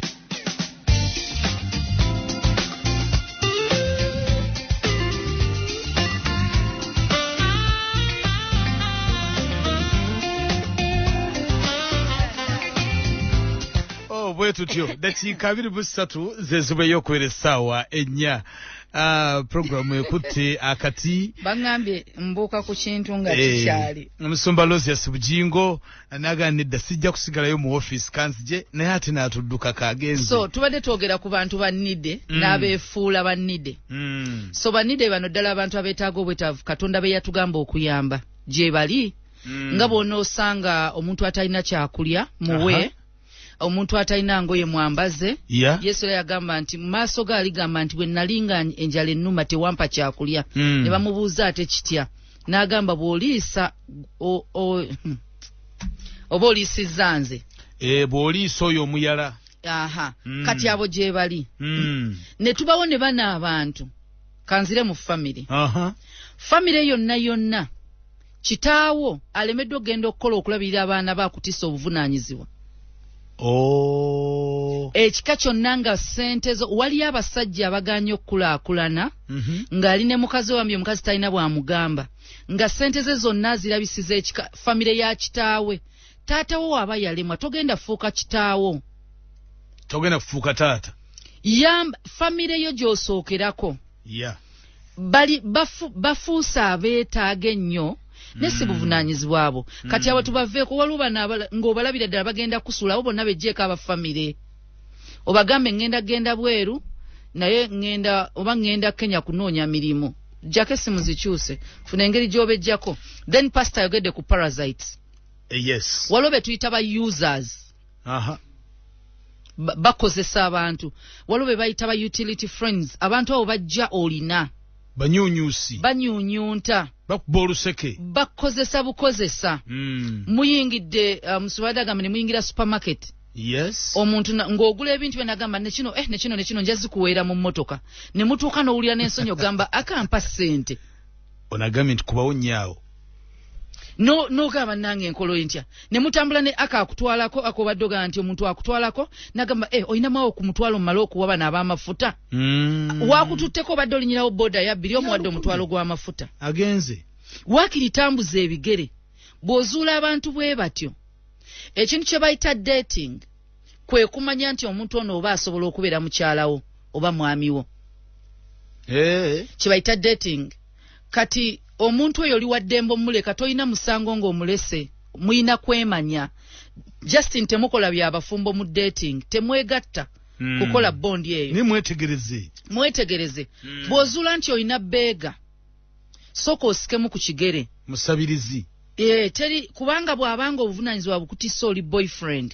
bwe tutyo dakiika 23 zezibeyo okwera essaawa 4 programu ekutte akati bangambye mbuuka ku kintu nga kikyali. Omusumba Losias Bujjingo n'aganidda sijja kusigalayo mu office kanzije naye ate n'atudduka kagenze. So tubadde twogera ku bantu bannide n'abeefuula bannide. So bannide bano ddala abantu abeetaaga obwetaavu Katonda be yatugamba okuyamba gye bali nga bw'onoosanga omuntu atalina kyakulya muwe. Omuntu atalina ngoye mwambaze. Yesu yagamba nti maaso gaali gamba nti bwe nalinga enjala ennuma tewampa kyakulya. Ne bamubuuza ate kitya n'agamba bw'oliisa oba oliisizza nze. Bw'oliisa oyo omuyala aha kati abo gye bali ne tubawo ne bana abantu kanzire mu family family yonna kitaawo alemeddwa ogenda okukola okulabirira abaana bakutisa obuvunaanyizibwa ekika kyonna nga ssente zo waliyo abasajja abaganye okukulaakulana ng'ali ne mukazi wambi omukazi talina bwamugamba nga ssente ze zonna zirabisiza ekika famire ya kitaawe taatawo waaba yalemwa togenda fuuka kitaawo togenda kufuuka taata famire yo gy'osookerako bafuuse abeetaaga ennyo nesi buvunaanyizibwa abo kati abo tubaveeko waliwo bano ng'obalabira ddala bagenda kusuula abo bonna bejjeeko abafamire obagambe ngenda bweru naye ngenda Kenya kunoonya mirimu jjako essimu zikyuse funa engeri gy'obejjako then pastor yogedde ku parasites waliwo be tuyita ba users bakozesa abantu waliwo be bayita ba utility friends abantu abo bajja olina banyuunyunta bakuba oluseke bakozesa bukozesa muyingidde musubadagambe ne muyingira supermarket omuntu ng'ogula ebintu bye nagamba nekino njazikuweera mu mmotoka ne mutuuka n'owulira n'ensonyi ogamba akampa ssente onagambye nti kubawo nnyaawo n'ogamba nange enkolo ntya ne mutambula ne akakutwalako akobadde ogamba nti omuntu akutwalako nagamba oyinamawo okumutwala omumale okuwa bano ab'amafuta wakututteko obadde olinyirawo boda ya bbiri omuwadde omutwalo gw'amafuta agenze waakiri tambuza ebigere bw'ozuula abantu bwe batyo ekintu kye bayita dating kwe kumanya nti omuntu ono oba asobola okubeera mukyalawo oba mwamiwo kye bayita dating kati omuntu oyo oli waddembe omuleka toyina musango ng'omulese muyina kwemanya Justin temukola byabafumbo mu dating temwegatta kukola bondi eyo ni mwetegereze bw'ozuula nti oyina beega sooka osikemu ku kigere musabirizi teri kubanga bw'abanga obuvunaanyizibwa bukutisa oli boyfriend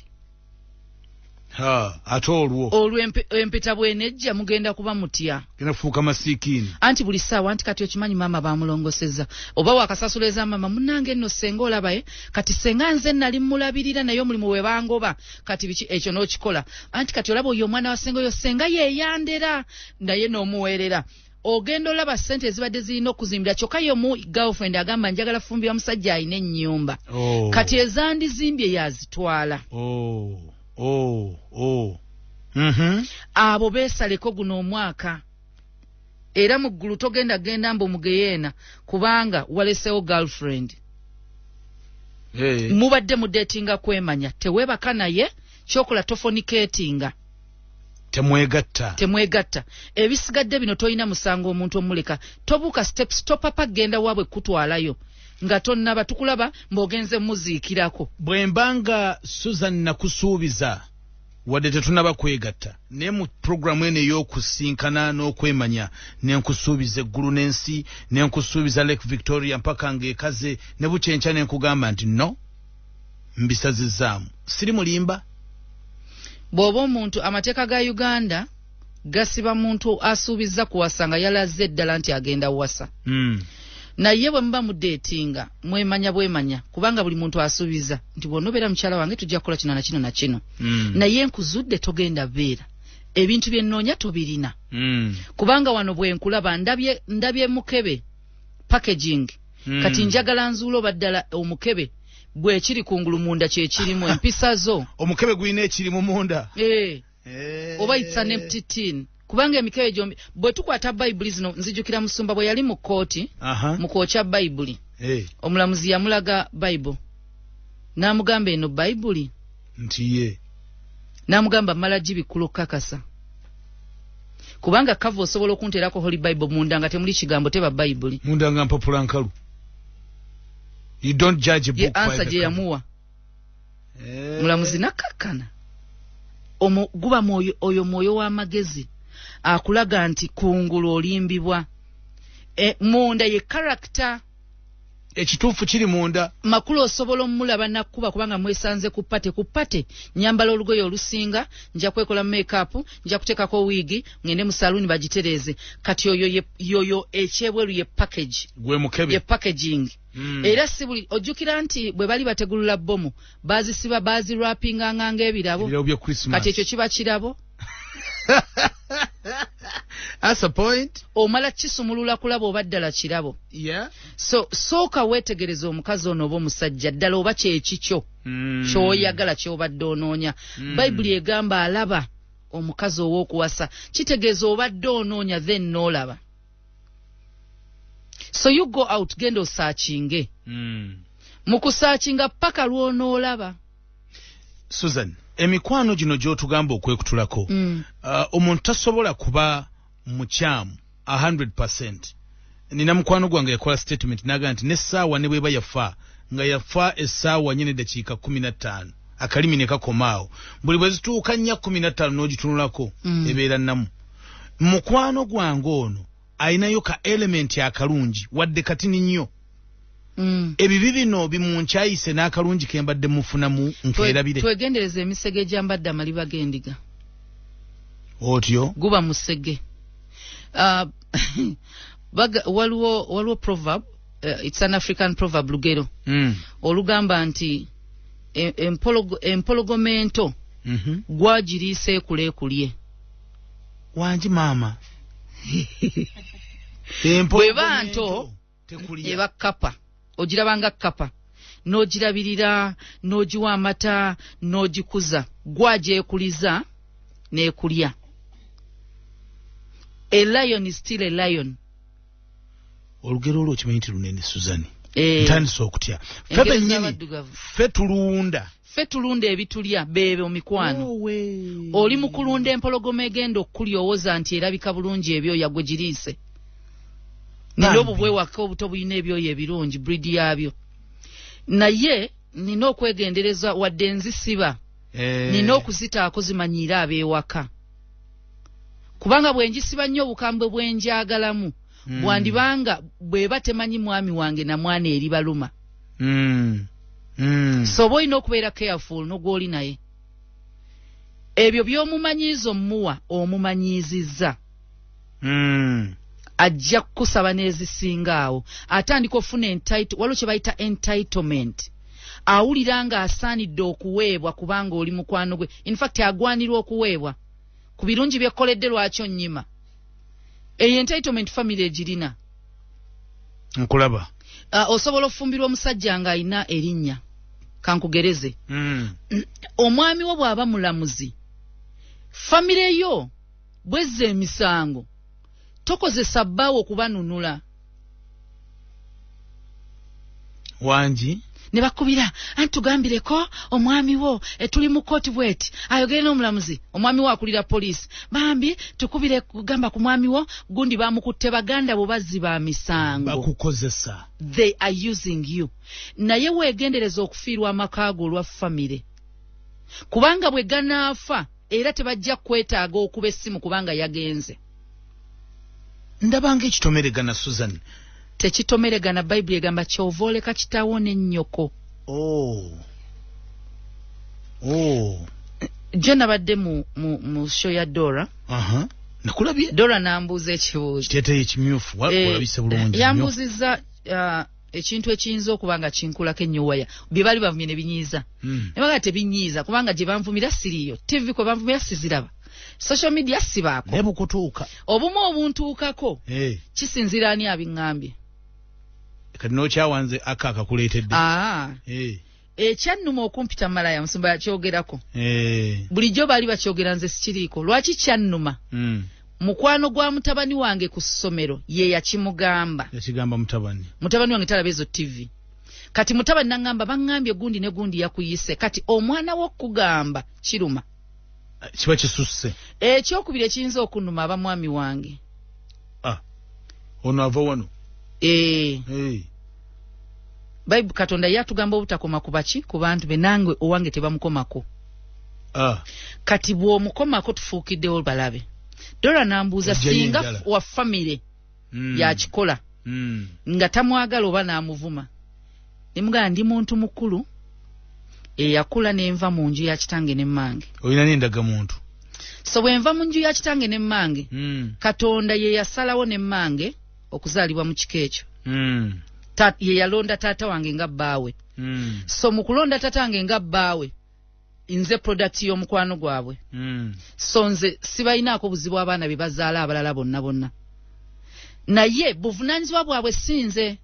ate olwo empeta bwenejja mugenda kuba mutya genda kufuuka masiikiini anti buli ssaawa anti kati okimanyi maama bamulongoseza oba wakasasuliza maama munange nno senga olabaye kati senga nze nali mulabirira naye omulimu we bangoba kati biki ekyo n'okikola anti kati olaba oyo omwana wa senga oyo senga yeeyandera naye n'omuweerera ogenda olaba ssente ezibadde zirina okuzimbira kyokka yo mu girlfriend agamba njagala fumbira musajja alina ennyumba kati ezandizimbye yazitwala abo beesaleko guno omwaka era mu ggulu togenda genda mbu mugeyeena kubanga walesewo girlfriend mubadde mudeetinga kwemanya teweebaka naye kyokola tofonikeetinga temwegatta ebisigadde bino toyina musango omuntu omuleka tobuuka steps topapa genda wabwe kutwalayo nga tonnaba tukulaba mb'ogenze muziikirako bwe mbanga Susan nakusuubiza wadde tetunaba kwegatta naye mu programu eno ey'okusinkana n'okwemanya nenkusuubiza eggulu n'ensi nenkusuubiza Lake Victoria mpaka ng'ekaze ne bukyenkya nenkugamba nti no mbisazizaamu siri mulimba bw'oba omuntu amateeka ga Uganda gasiba muntu asuubiza kuwasa nga yalaze eddala nti agenda wasa naye bwe muba mudeetinga bwemanya kubanga buli muntu asuubiza nti bw'onobeera mukyala wange tujja kukola kino na kino na kino naye nkuzudde togenda beera ebintu bye nnoonya tobirina kubanga wano bwe nkulaba ndabye mukebe packaging kati njagala nzuula oba ddala omukebe bwe kiri kungulu munda kye kirimu empisa zo omukebe gulina ekirimu munda oba it's an empty tin kubanga emikebe gyombi bwe tukwata bayibuli zino nzijukira musumba bwe yali mu kooti mu kwokya bayibuli omulamuzi yamulaga bayibuli n'amugamba eno bayibuli nti ye n'amugamba mala gibikulu kakasa kubanga kava osobola okunteerako holy bible munda nga temuli kigambo teba bayibuli munda nga mpapula nkalu you don't judge a book by the answer gye yamuwa mulamuzi nakkakkana guba oyo mwoyo w'amagezi akulaga nti kungulu olimbibwa munda ye character ekituufu kiri munda. Makula osobola omulaba nakuba kubanga mwesanze ku pate nyambala olugoye olusinga nja kwekola make-up nja kutekako wigi ngende mu saluni bagitereze kati yoyo ekyebweru ye package gwe mukebe ye packaging era sibuli ojjukira nti bwe bali bategulula bomu bazisiba bazi wrappinga nganga ebirabo kati ekyo kiba kirabo. That's a point. Omala kisumulula kulaba obaddala kirabo. Yeah. So soka wetegereza omukazi ono oba omusajja ddala oba kyekikyo kyoyagala kyobadde onoonya. Bayibuli egamba alaba omukazi ow'okuwasa kitegeeza obadde onoonya then n'olaba. So you go out genda osaakinge. Mu kusaakinga paka lw'onoolaba. Susan, emikwano gino gy'otugamba okwekutulako omuntu tasobola kuba mukyamu 100%. Nina mukwano gwange yakola statement naga nti n'essaawa ne bweba yafa nga yafa essaawa nyine dakiika 15 akalimi ne kakomaawo buli bwe zituuka nnya 15 n'ogitunulako ebeera nnamu. Mukwano gwange ono ayinayo ka element akalungi wadde katini nnyo. Ebibi bino bimunkyayise n'akalungi ke mbadde mufunamu nkeerabire. Twegendereza emisege gyambadde amaliba g'endiga. Otyo? Guba musege. Waliwo proverb, it's an African proverb lugero. Olugamba nti empologomento gwagiriisa ekule. Wangi maama. Bweba nto eba kapa. Ogirabanga kapa. N'ogirabirira, n'ogiwa amata, n'ogikuza. Gwagyekuliza n'ekulya. A lion is still a lion. Olugero olwo kimanyi nti lunene Suzani. Ntandise okutya. Ffe tulunda ebitulya bebe omikwano. Oli mu kulunda empologoma egenda okukulyowoza nti erabika bulungi ebyoya gwe giriise. Nina obubwewaka obuto buyina ebyoya ebirungi breed yabyo. Naye nina okwegendereza wadde nzisiba. Nina okuzitaako zimanyiira abeewaka. Kubanga bwenjisiba nnyo obukambwe bwenjagalamu bwandibanga bweba temanyi mwami wange na mwana eri baluma. So boyina okubeera careful n'ogwoli naye. Ebyo by'omumanyiizo muwa omumanyiizizza. Ajja kukusaba n'ezisinga awo. Atandika ofuna waliwo kye bayita entitlement. Awulira nga asaanidde okuweebwa kubanga oli mukwano gwe. In fact agwanirwa okuweebwa. Ku birungi byekkoledde lwaki onnyima. Eyo entitlement family egirina. Nkulaba. Osobola okufumbirwa omusajja nga alina erinnya. Kankugereze. Omwami wo bw'aba mulamuzi. Family yo bwezza emisango. Tokozesa bbaawo okubanunula. Wangi. Ne bakubira antugambireko omwami wo tuli mu court bweti ayogere n'omulamuzi omwami wo akulira police bambi tukubire kugamba ku mwami wo gundi bamukutte baganda bo bazziba misango bakukozesa. They are using you. Naye weegendereza okufiirwa amakaago olwa family kubanga bwe ganaafa era tebajja kwetaaga okuba essimu kubanga yagenze. Ndabanga ekitomeregana Susan. Tekitomeregana Bible egamba kyovoleka kitawo n'ennyoko. Je nabadde mu show ya Dora. Nakulabye. Dora nambuuza ekibuuzo. Kiteeteeyo ekimyufu walabise bulungi. Yambuzizza ekintu ekiyinza okuba nga kinkulako ennyo bye bali bavumye ne binyiiza. Ne baga tebinyiiza kubanga gye banvumira siriyo. TV kwe banvumira siziraba. Social media sibaako. Nebukutuuka. Obumu obuntuukako. Kisinzira ani abiŋŋambye. Kati n'okyawanze akakuleetedde. Ekyannuma okumpita malaya musumba yakyogerako. Bulijjo baali bakyogera nze sikiriiko. Lwaki kyannuma? Mukwano gwa mutabani wange ku ssomero ye yakimugamba. Yakigamba mutabani. Mutabani wange talaba ezo TV. Kati mutabani nangamba baŋŋambye gundi ne gundi yakuyise. Kati omwana w'okugamba kiruma. Kiba kisusse. Ekyokubiri ekiyinza okunnuma aba mwami wange. Ono ava wano. Bible Katonda yatugamba obutakoma ku baki ku bantu be nange owange tebamukomako. Kati bw'omukomako tufuukiddewo balabe. Dora nambuuza singa wa family ya kikola nga tamwagala oba n'amuvuma. Nemugamba ndi muntu mukulu eyakula nenva mu nju ya kitange ne mmange. Oyina n'endaga muntu. So bwenva mu nju ya kitange ne mmange, Katonda ye yasalawo ne mmange okuzaalibwa mu kiko ekyo. Ye yalonda taata wange nga bbaawe. So mu kulonda taata wange nga bbaawe, nze product y'omukwano gwabwe. So nze sibayinaako buzibu abaana be bazaala abalala bonna. Naye buvunaanyizibwa bwabwe sinze.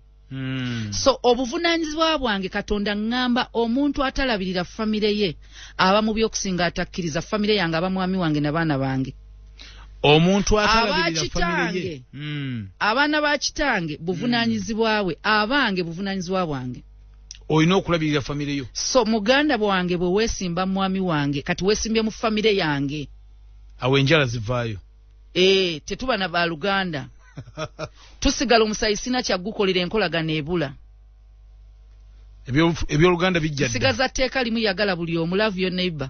So obuvunaanyizibwa bwange Katonda ngamba omuntu atalabirira famire ye aba mu by'okusinga atakkiriza famire yange aba mwami wange n'abaana bange. Omuntu atalabirira famire ye. Abaana ba kitange buvunaanyizibwa bwe, abange buvunaanyizibwa bwange. Oyina okulabirira famire yo. So muganda bwange bwe weesimba mwami wange kati weesimbye mu famire yange. Awo enjala zivaayo. Tetuba na baluganda. Tusigala omusayi sina kyagukolera enkolagana ebula. Ebyoluganda bijjadde. Sigaza tteeka limu yagala buli omu love your neighbor.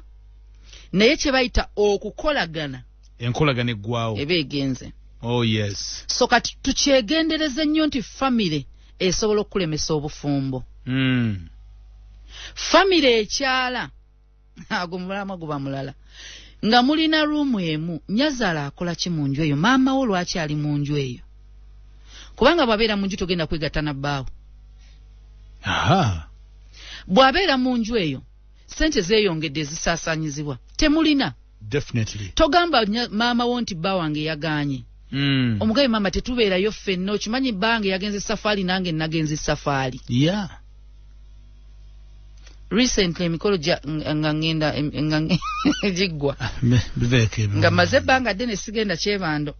Naye kye bayita okukolagana. Enkolagana eggwawo. Eba egenze. Oh yes. So kati tukyegendereze nnyo nti famire esobola okulemesa obufumbo. Famire ekyala ago mulama guba mulala. Nga mulina ruumu emu, nyazaala akola ki mu nju eyo? Maama wo lwaki ali mu nju eyo? Kubanga bw'abeera mu nju togenda kwegatta na bbaawo. Bw'abeera mu nju eyo, ssente zeeyongedde ezisaasaanyizibwa. Temulina. Definitely. Togamba maama wo nti bba wange yagaanye. Omugabe maama tetubeerayo ffenna, okimanyi bbange yagenze safaali nange nagenze safaali. Yeah. Recently emikolo nga ngenda jiggwa nga maze ebbanga ddene sigenda Kyebando.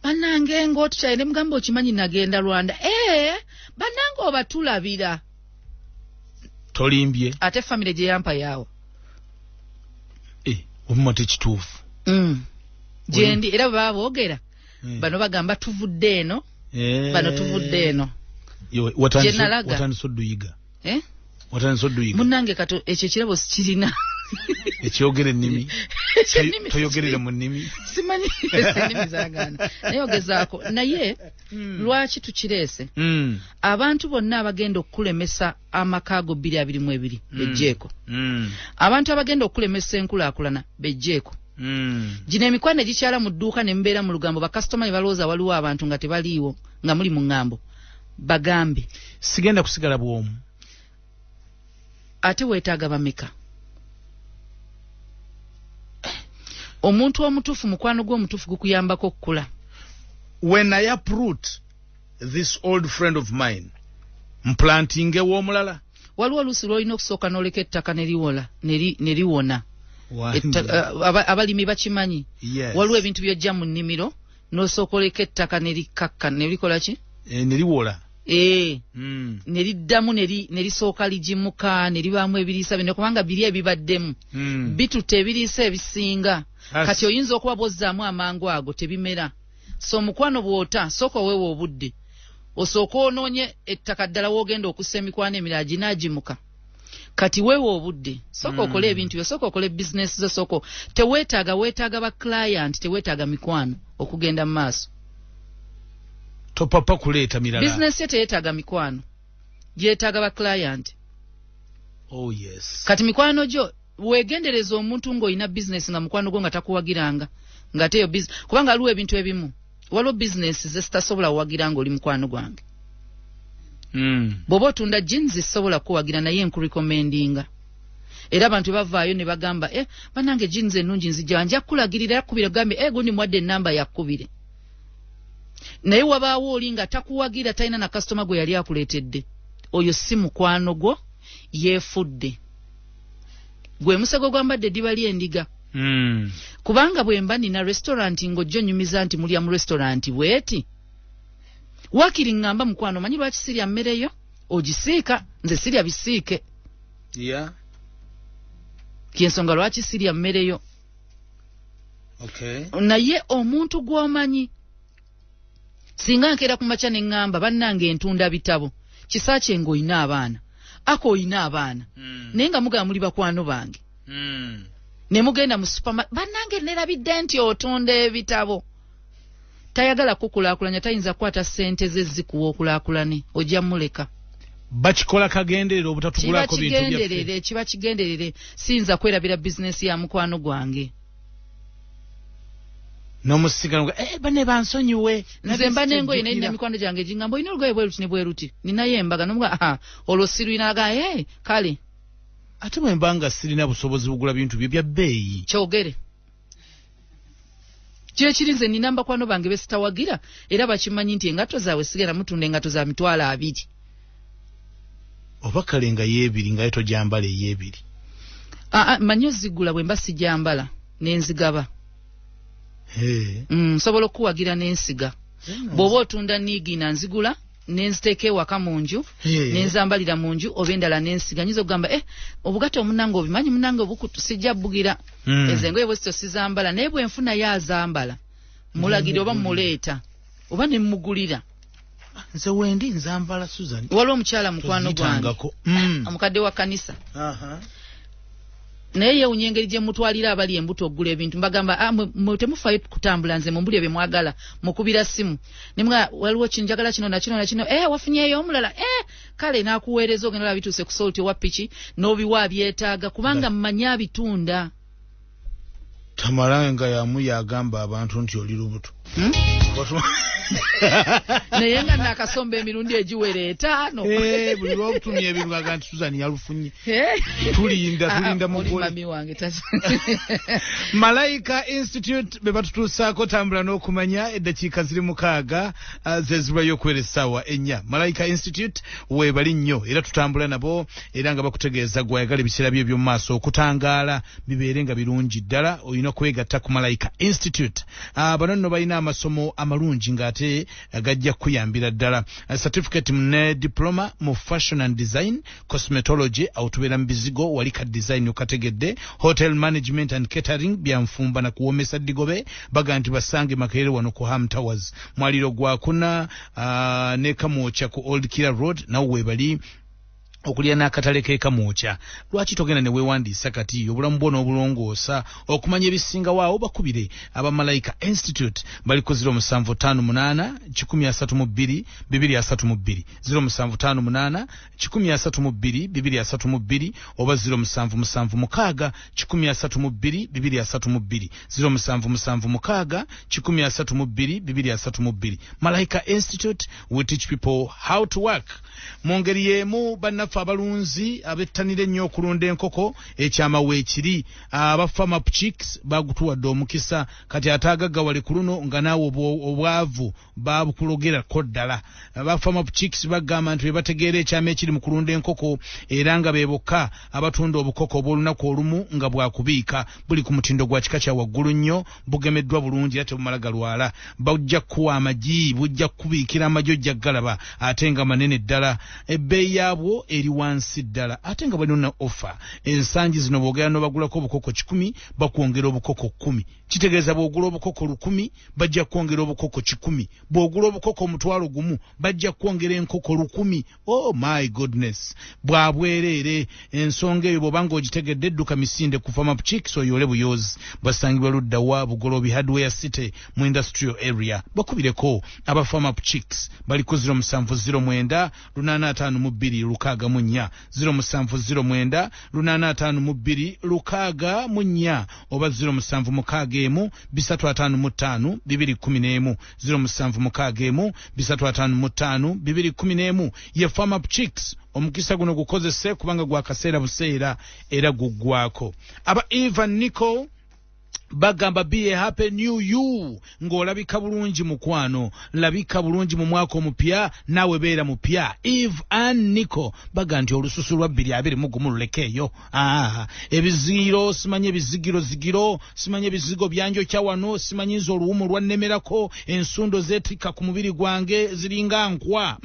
Bannange ng'otukyaye ne mugamba okimanyi nagenda Rwanda. Bannange oba tulabira. Tolimbye. Ate famire gye yampa yaawo. Omuma tekituufu. Gyendi era baba boogera. Bano bagamba tuvudde eno. Bano tuvudde eno. Watandise odduyiga. Watandise odduyiga. Munnange kato ekyo kirabo sikirina. Ekyogere ennimi. Toyogerera mu nnimi. Simanyi ennimi zaagana. Naye ogezaako. Naye lwaki tukireese? Abantu bonna abagenda okulemesa amakaago 222 bejjeeko. Abantu abagenda okulemesa enkulaakulana bejjeeko. Gino emikwano egikyala mu dduuka ne mubeera mu lugambo bakasitoma ne balowooza waliwo abantu nga tebaliiwo nga muli mu ŋŋambo. Bagambe. Sigenda kusigala bw'omu. Ate weetaaga bameka? Omuntu omutuufu mukwano gw'omutuufu gukuyambako okukula. When I uproot this old friend of mine, mplantinge w'omulala. Waliwo oluusi lw'olina okusooka n'oleka ettaka ne liwona. Abalimi bakimanyi. Waliwo ebintu by'ojja mu nnimiro n'osooka oleka ettaka ne likakka ne likola ki? Ne liwola. Ne liddamu ne lisooka ligimuka ne libaamu ebiriisa bino kubanga biri ebibaddemu. Bitutte ebiriisa ebisinga. Kati oyinza okuba bozzaamu amangu ago tebimera. So omukwano bw'ota sooka weewa obudde. Osooka onoonye ettaka ddala w'ogenda okussa emikwano emirala ginaagimuka. Kati weewa obudde. Sooka okole ebintu byo, sooka okole bizinesi zo, sooka weetaaga ba client, teweetaaga mikwano okugenda mu maaso. Topapa kuleeta mirala. Business ye teyeetaaga mikwano. Yeetaaga ba client. Oh yes. Kati mikwano gyo weegendereza omuntu ng'olina business nga mukwano gwo nga takuwagiranga nga teyo business kubanga aliwo ebintu ebimu. Waliwo business ze sitasobola kuwagira ng'oli mukwano gwange. Bw'oba otunda jeans zisobola kuwagira naye nkurecommendinga. Era abantu bavaayo ne bagamba bannange jeans ennungi nzijja nja kulagirira yakubira gambe gundi mwadde ennamba yakubire. Naye wabaawo oli nga takuwagira talina na customer gwe yali akuleetedde. Oyo si mukwano gwo yeefudde. Gwe musego gwambadde ddiba ly'endiga. Kubanga bwe mba nina restaurant ng'ojja onyumiza nti mulya mu restaurant bweti. Wakiri ngamba mukwano manyi lwaki sirya mmere yo? Ogisiika, nze sirya bisiike. Yeah. Kyensonga lwaki sirya mmere yo. Okay. Naye omuntu gw'omanyi singa nkeera ku makya ne ngamba bannange entunda bitabo. Kisakye ng'oyina abaana. Ako oyina abaana. Naye nga mugamba muli bakwano bange. Ne mugenda mu supermarket bannange nerabidde nti otunda ebitabo. Tayagala kukulaakulanya tayinza kwata ssente ze zikuwa okulaakulane ojja muleka. bakikola kagenderere obutatugulako bintu byaffe kiba kigenderere sinza kwerabira business ya mukwano gwange n'omusigano bane bansonyiwe nze mba n'engoye naye nina mikwano gyange gingamba olina olugoye bweruti ne bweruti ninayo embaga nomuga olwo sirwinaga kale ate bwe mba nga sirina busobozi bugula bintu bye bya bbeeyi kyogere kyekiri nze nina bakwano bange besitawagira era bakimanyi nti engato zaabwe sigera mutunda engato za mitwalo 2 oba kale nga yeebiri nga yeto gyambala eyeebiri manyi ozigula bwe mba sijambala n'enzigaba nsobola okuwagira n'ensiga bw'oba otunda niigina nzigula nenziteeka ewaka mu nju nenzambalira mu nju oba endala n'ensiga nyiza okugamba obugatte omunange obimanyi munange obukutu sijja bbugira ezo engoye bwezito sizambala naye bwe nfuna yazambala mulagire oba muleeta oba ne mmugulira nze wendi nzambala Susan waliwo omukyala mukwano gwange omukadde wa kanisa naye yewunya engeri gye mutwalira abali embuto okugula ebintu mbagamba temufayo kutambula nze mumbulire bye mwagala mukubira simu nimwa waliwo kinjagala kino na kino na kino wafunyeyo omulala kale nakuweereza ogenda la bituuse ku solti wa piki n'obiwa byetaaga kubanga mmanya bitunda Tamaranga yamu yagamba abantu nti oli lubuto naye nga nakasomba emirundi egiwere 5 buli lwobutumya ebintu gaga nti Susan yalufunye tulinda mugole wange Malaika Institute be batutuusaako tambula n'okumanya eddakiika ziri 6 zezibulayo okwera essaawa 4 Malaika Institute weebali nnyo era tutambula nabo era nga bakutegeeza gwayagala ebiseera bye by'omu maaso okutangaala bibeere nga birungi ddala olina kwegatta ku Malaika Institute bano nno balina amasomo amalungi ng'ate gajja kuyambira ddala certificate ne diploma mu fashion and design cosmetology autubeera mu bizigo walika design okategedde hotel management and catering byanfumba na kuwomesa digobe baga nti basange Makerere wano ku Ham Towers mwaliro gwakuna ne Kamwocha ku Old Kira Road na webali okulya n'akatale k'Kamwocha lwaki togenda ne weewandiisa kati obulamu bwo n'obulongoosa okumanya ebisinga waawo bakubire aba Malaika Institute bali ku 0758 132 232 0758 132 232 oba 0776 132 232 0776 132 232 Malaika Institute we teach people how to work mungeri yemu bannafa abalunzi abettanire nnyo okulunda enkoko ekyamawe ekiri abafama chicks bagutuwadde omukisa kati ataagaga wali ku luno nga naawe obwavu babukulogera koddala abafama chicks bagamba nti bebategeera ekyama ekiri mu kulunda enkoko era nga beboka abatunda obukoko obw'olunaku olumu nga bwakubiika buli ku mutindo gwa kika kya waggulu nnyo bugemeddwa bulungi ate bumala galwala bajja kuwa amagi bujja kubiikira amagi ojja galaba ate nga manene ddala ebbeeyi yaabwo eri wansi ddala ate nga balina offer ensangi zino boogera no bagulako obukoko 10 bakwongera obukoko 10 kitegeeza bwogula obukoko 10 bajja kwongera obukoko 10 bwogula obukoko omutwalo gumu bajja kwongera enkoko 10 oh my goodness bwabwerere ensonga eyo bwobanga ogitegedde edduka misinde ku Farm Up Chicks oyole buyozi basangibwa ludda wa Bugolobi Hardware City mu industrial area bakubireko aba Farm Up Chicks bali ku 0709 852 lukaga munya 0709 852 lukaga munya oba 07mukagemu 355 211 07mukagemu 355 211 ye Farm Up Chicks omukisa guno gukozese kubanga gwa kaseera buseera era guggwako aba Evan Nico bagamba be a happy new you ng'olabika bulungi mukwano labika bulungi mu mwaka omupya nawe beera mupya Eve and Nico baga nti olususu lwa 2021 lulekeeyo ebizigiro simanye ebizigiro simanye ebizigo byanjo kya wano simanyizo oluwumu lwannemerako ensundo zeetika ku mubiri gwange ziringa nkwa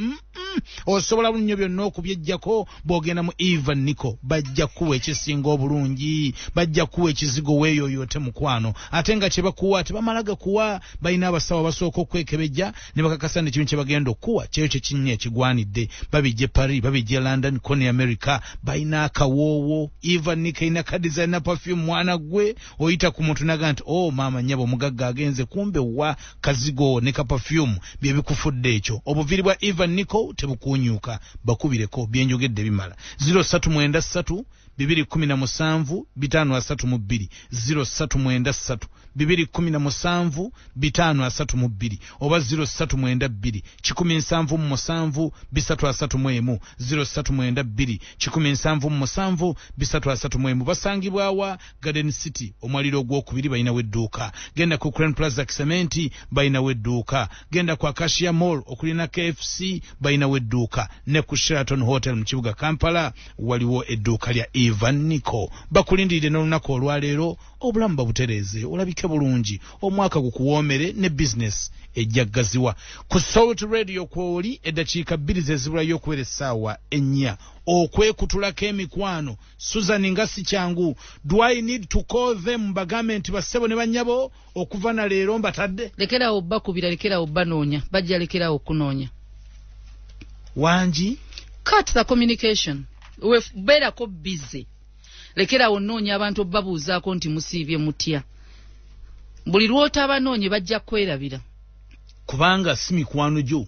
osobola nnyo byonna okubyejjako bw'ogenda mu Eve and Nico bajja kuwa ekisinga obulungi bajja kuwa ekizigo weeyoyote mukwano mikwano atenga chebakuwa tebamalaga kuwa balina abasawo basooka okwekebejja ne bakakasa ne kintu kyebagenda okuwa kyeyo kyekinnya ekigwanidde babijje Paris babijje London kone America balina akawoowo even nikaina kadesigner perfume mwana gwe oyita ku muntu naga nti oh mama nyabo omugagga agenze kumbe wa kazigo ne ka perfume bye bikufudde ekyo obuviri bwa Even Nico tebukunyuka bakubireko byenjogedde bimala 0393 217 532 0393 217 532 oba 0392 177 331 0392 177 331 basangibwa wa Garden City omwaliro gw'okubiri balina wedduuka genda ku Crown Plaza Cement balina wedduuka genda ku Acacia Mall okulina KFC balina wedduuka ne ku Sheraton Hotel mu kibuga Kampala waliwo edduuka lya Even Nico bakulindirire n'olunaku olwaleero obulamu babutereze olabike bulungi omwaka gukuwoomere ne business ejjaggaziwa ku Salt Radio kwoli eddakiika 2 zezibulayo okuwera essaawa 4 okwekutulako emikwano Susan nga si kyangu do I need to call them bagambe nti bassebo ne bannyabo okuva na leero mbatadde lekerawo bakubira lekerawo banoonya bajja lekerawo okunoonya wangi cut the communication we've better ko busy lekerawo nnoonya abantu babuuzaako nti musiibye mutya buli lwota abanoonye bajja kwerabira kubanga si mikwano gyo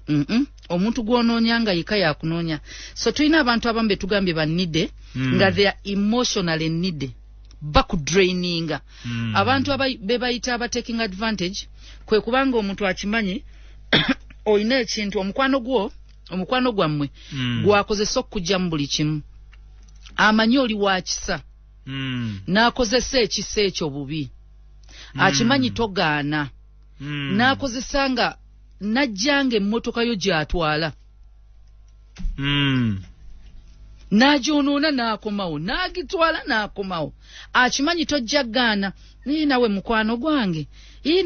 omuntu gw'onoonya nga yika yakunoonya so tulina abantu abamu betugambye bannide nga they are emotionally needed bakudraininga abantu bebayita aba taking advantage kwe kubanga omuntu akimanyi oyina ekintu omukwano gwammwe gwakozesa okujja mu buli kimu amanyi oli wakisa n'akozesa ekisa ekyo bubi akimanyi togaana n'akozesa nga najjanga emmotoka yo gy'atwala n'agyonoona n'akomawo n'agitwala n'akomawo akimanyi tojja gaana naye nawe mukwano gwange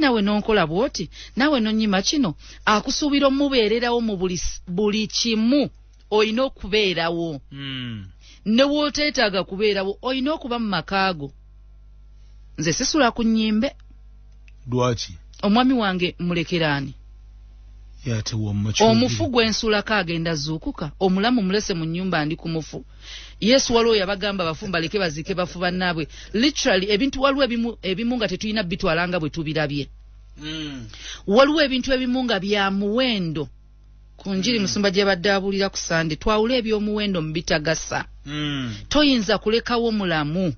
nawe n'onkola bw'oti nawe n'onnyima kino akusuubira omubeererawo mu buli kimu olina okubeerawo ne wooteetaaga kubeerawo olina okuba mu makaago nze sisula ku nnyimbe lwaki omwami wange mulekeraani omufu gwensulako agenda zuukuka omulamu mulese mu nnyumba ndi ku mufu Yesu waliwo yabagamba bafumba leke bazike bafu bannaabwe literally ebintu waliwo ebimu nga tetulina bitwalanga bwe tubirabye waliwo ebintu ebimu nga bya muwendo ku njiri musumba gye badde abulira ku Sande twawula eby'omuwendo mu bitagasa toyinza kulekawo mulamu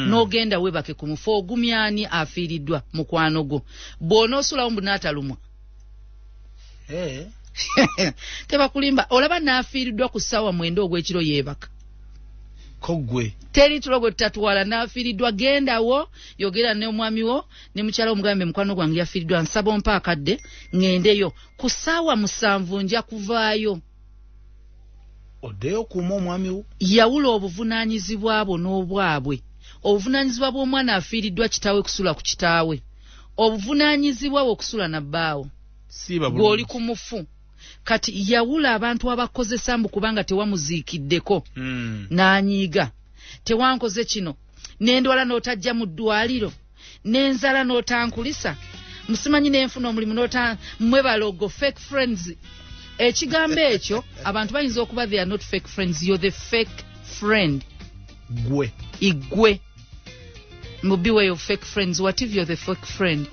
n'ogenda webake ku mufu ogumyani afiiriddwa mukwano gwo bw'onoosulawo mbu n'atalumwa tebakulimba olaba n'afiiriddwa ku ssaawa 9 ogw'ekiro yeebaka kogwe teri tulo gwe tutatuwala n'afiiriddwa gendawo yogera n'omwami wo ne mukyala omugambe mukwano gwange yafiiriddwa nsaba ompa akadde ŋŋendeyo ku ssaawa 7 nja kuvaayo oddeyo kuuma omwami wo yawula obuvunaanyizibwa bwo n'obwabwe obuvunaanyizibwa bw'omwana afiiriddwa kitaawe kusula ku kitaawe obuvunaanyizibwa bwe okusula na bbaawo gw'oli ku mufu kati yawula abantu abakozesa mbu kubanga tewamuziikiddeko n'anyiiga tewankoze kino n'endwala n'otajja mu ddwaliro n'enzala n'otankulisa musimanyi n'enfuna omulimu mwebalogo fake friends ekigambo ekyo abantu bayinza okuba they are not fake friends you're the fake friend igwe mu beware of fake friends what if you're the fake friend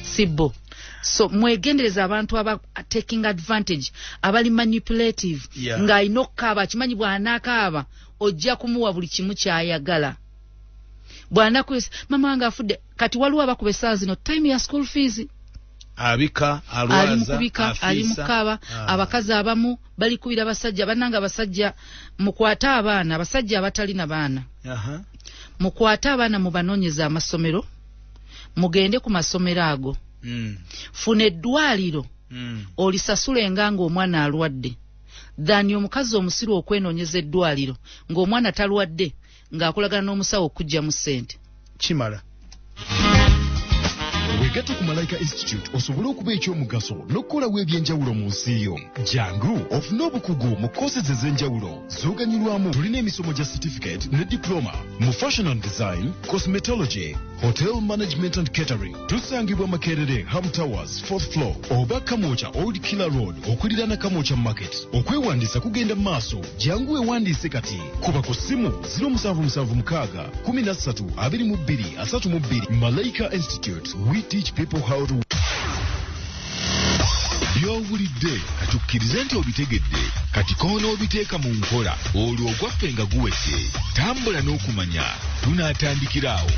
sibo so mwegendereza abantu aba taking advantage abali manipulative ng'alina okukaaba akimanyi bw'anaakaaba ojja kumuwa buli kimu ky'ayagala bw'anakwesa mama wange afudde kati waliwo abakuba essaawa zino time ya school fees abika alwaza ali mukubika ali mukaaba abakazi abamu bali kubira abasajja bannanga abasajja mukwata abaana abasajja abatalina baana mukwata abaana mubanoonyeza amasomero mugende ku masomero ago funa eddwaliro olisasulenga ng'omwana alwadde dhani omukazi omusiru okwenoonyeza eddwaliro ng'omwana talwadde ng'akolagana n'omusawo okujja mu ssente kimala wegatte ku Malayika Institute osobole okuba ekyomugaso n'okukolawo ebyenjawulo mu nsi yo. Jangu ofune obukugu mu courses ez'enjawulo z'oganyulwamu. Tulina emisomo gya certificate ne diploma mu fashion and design, cosmetology, hotel management and catering. Tusangibwa Makerere, Ham Towers, 4th floor, oba Kamocha Old Killer Road, okuliraana Kamocha Market. Okwewandiisa kugenda maaso. Jangu wewandiise kati. Kuba ku ssimu 0777132232. Malayika Institute, we teach people how to. Byowulidde katukkirize nti obitegedde kati koona obiteeka mu nkola olwo ogwaffe nga guwedde. Tambula n'okumanya tunaatandikiraawo.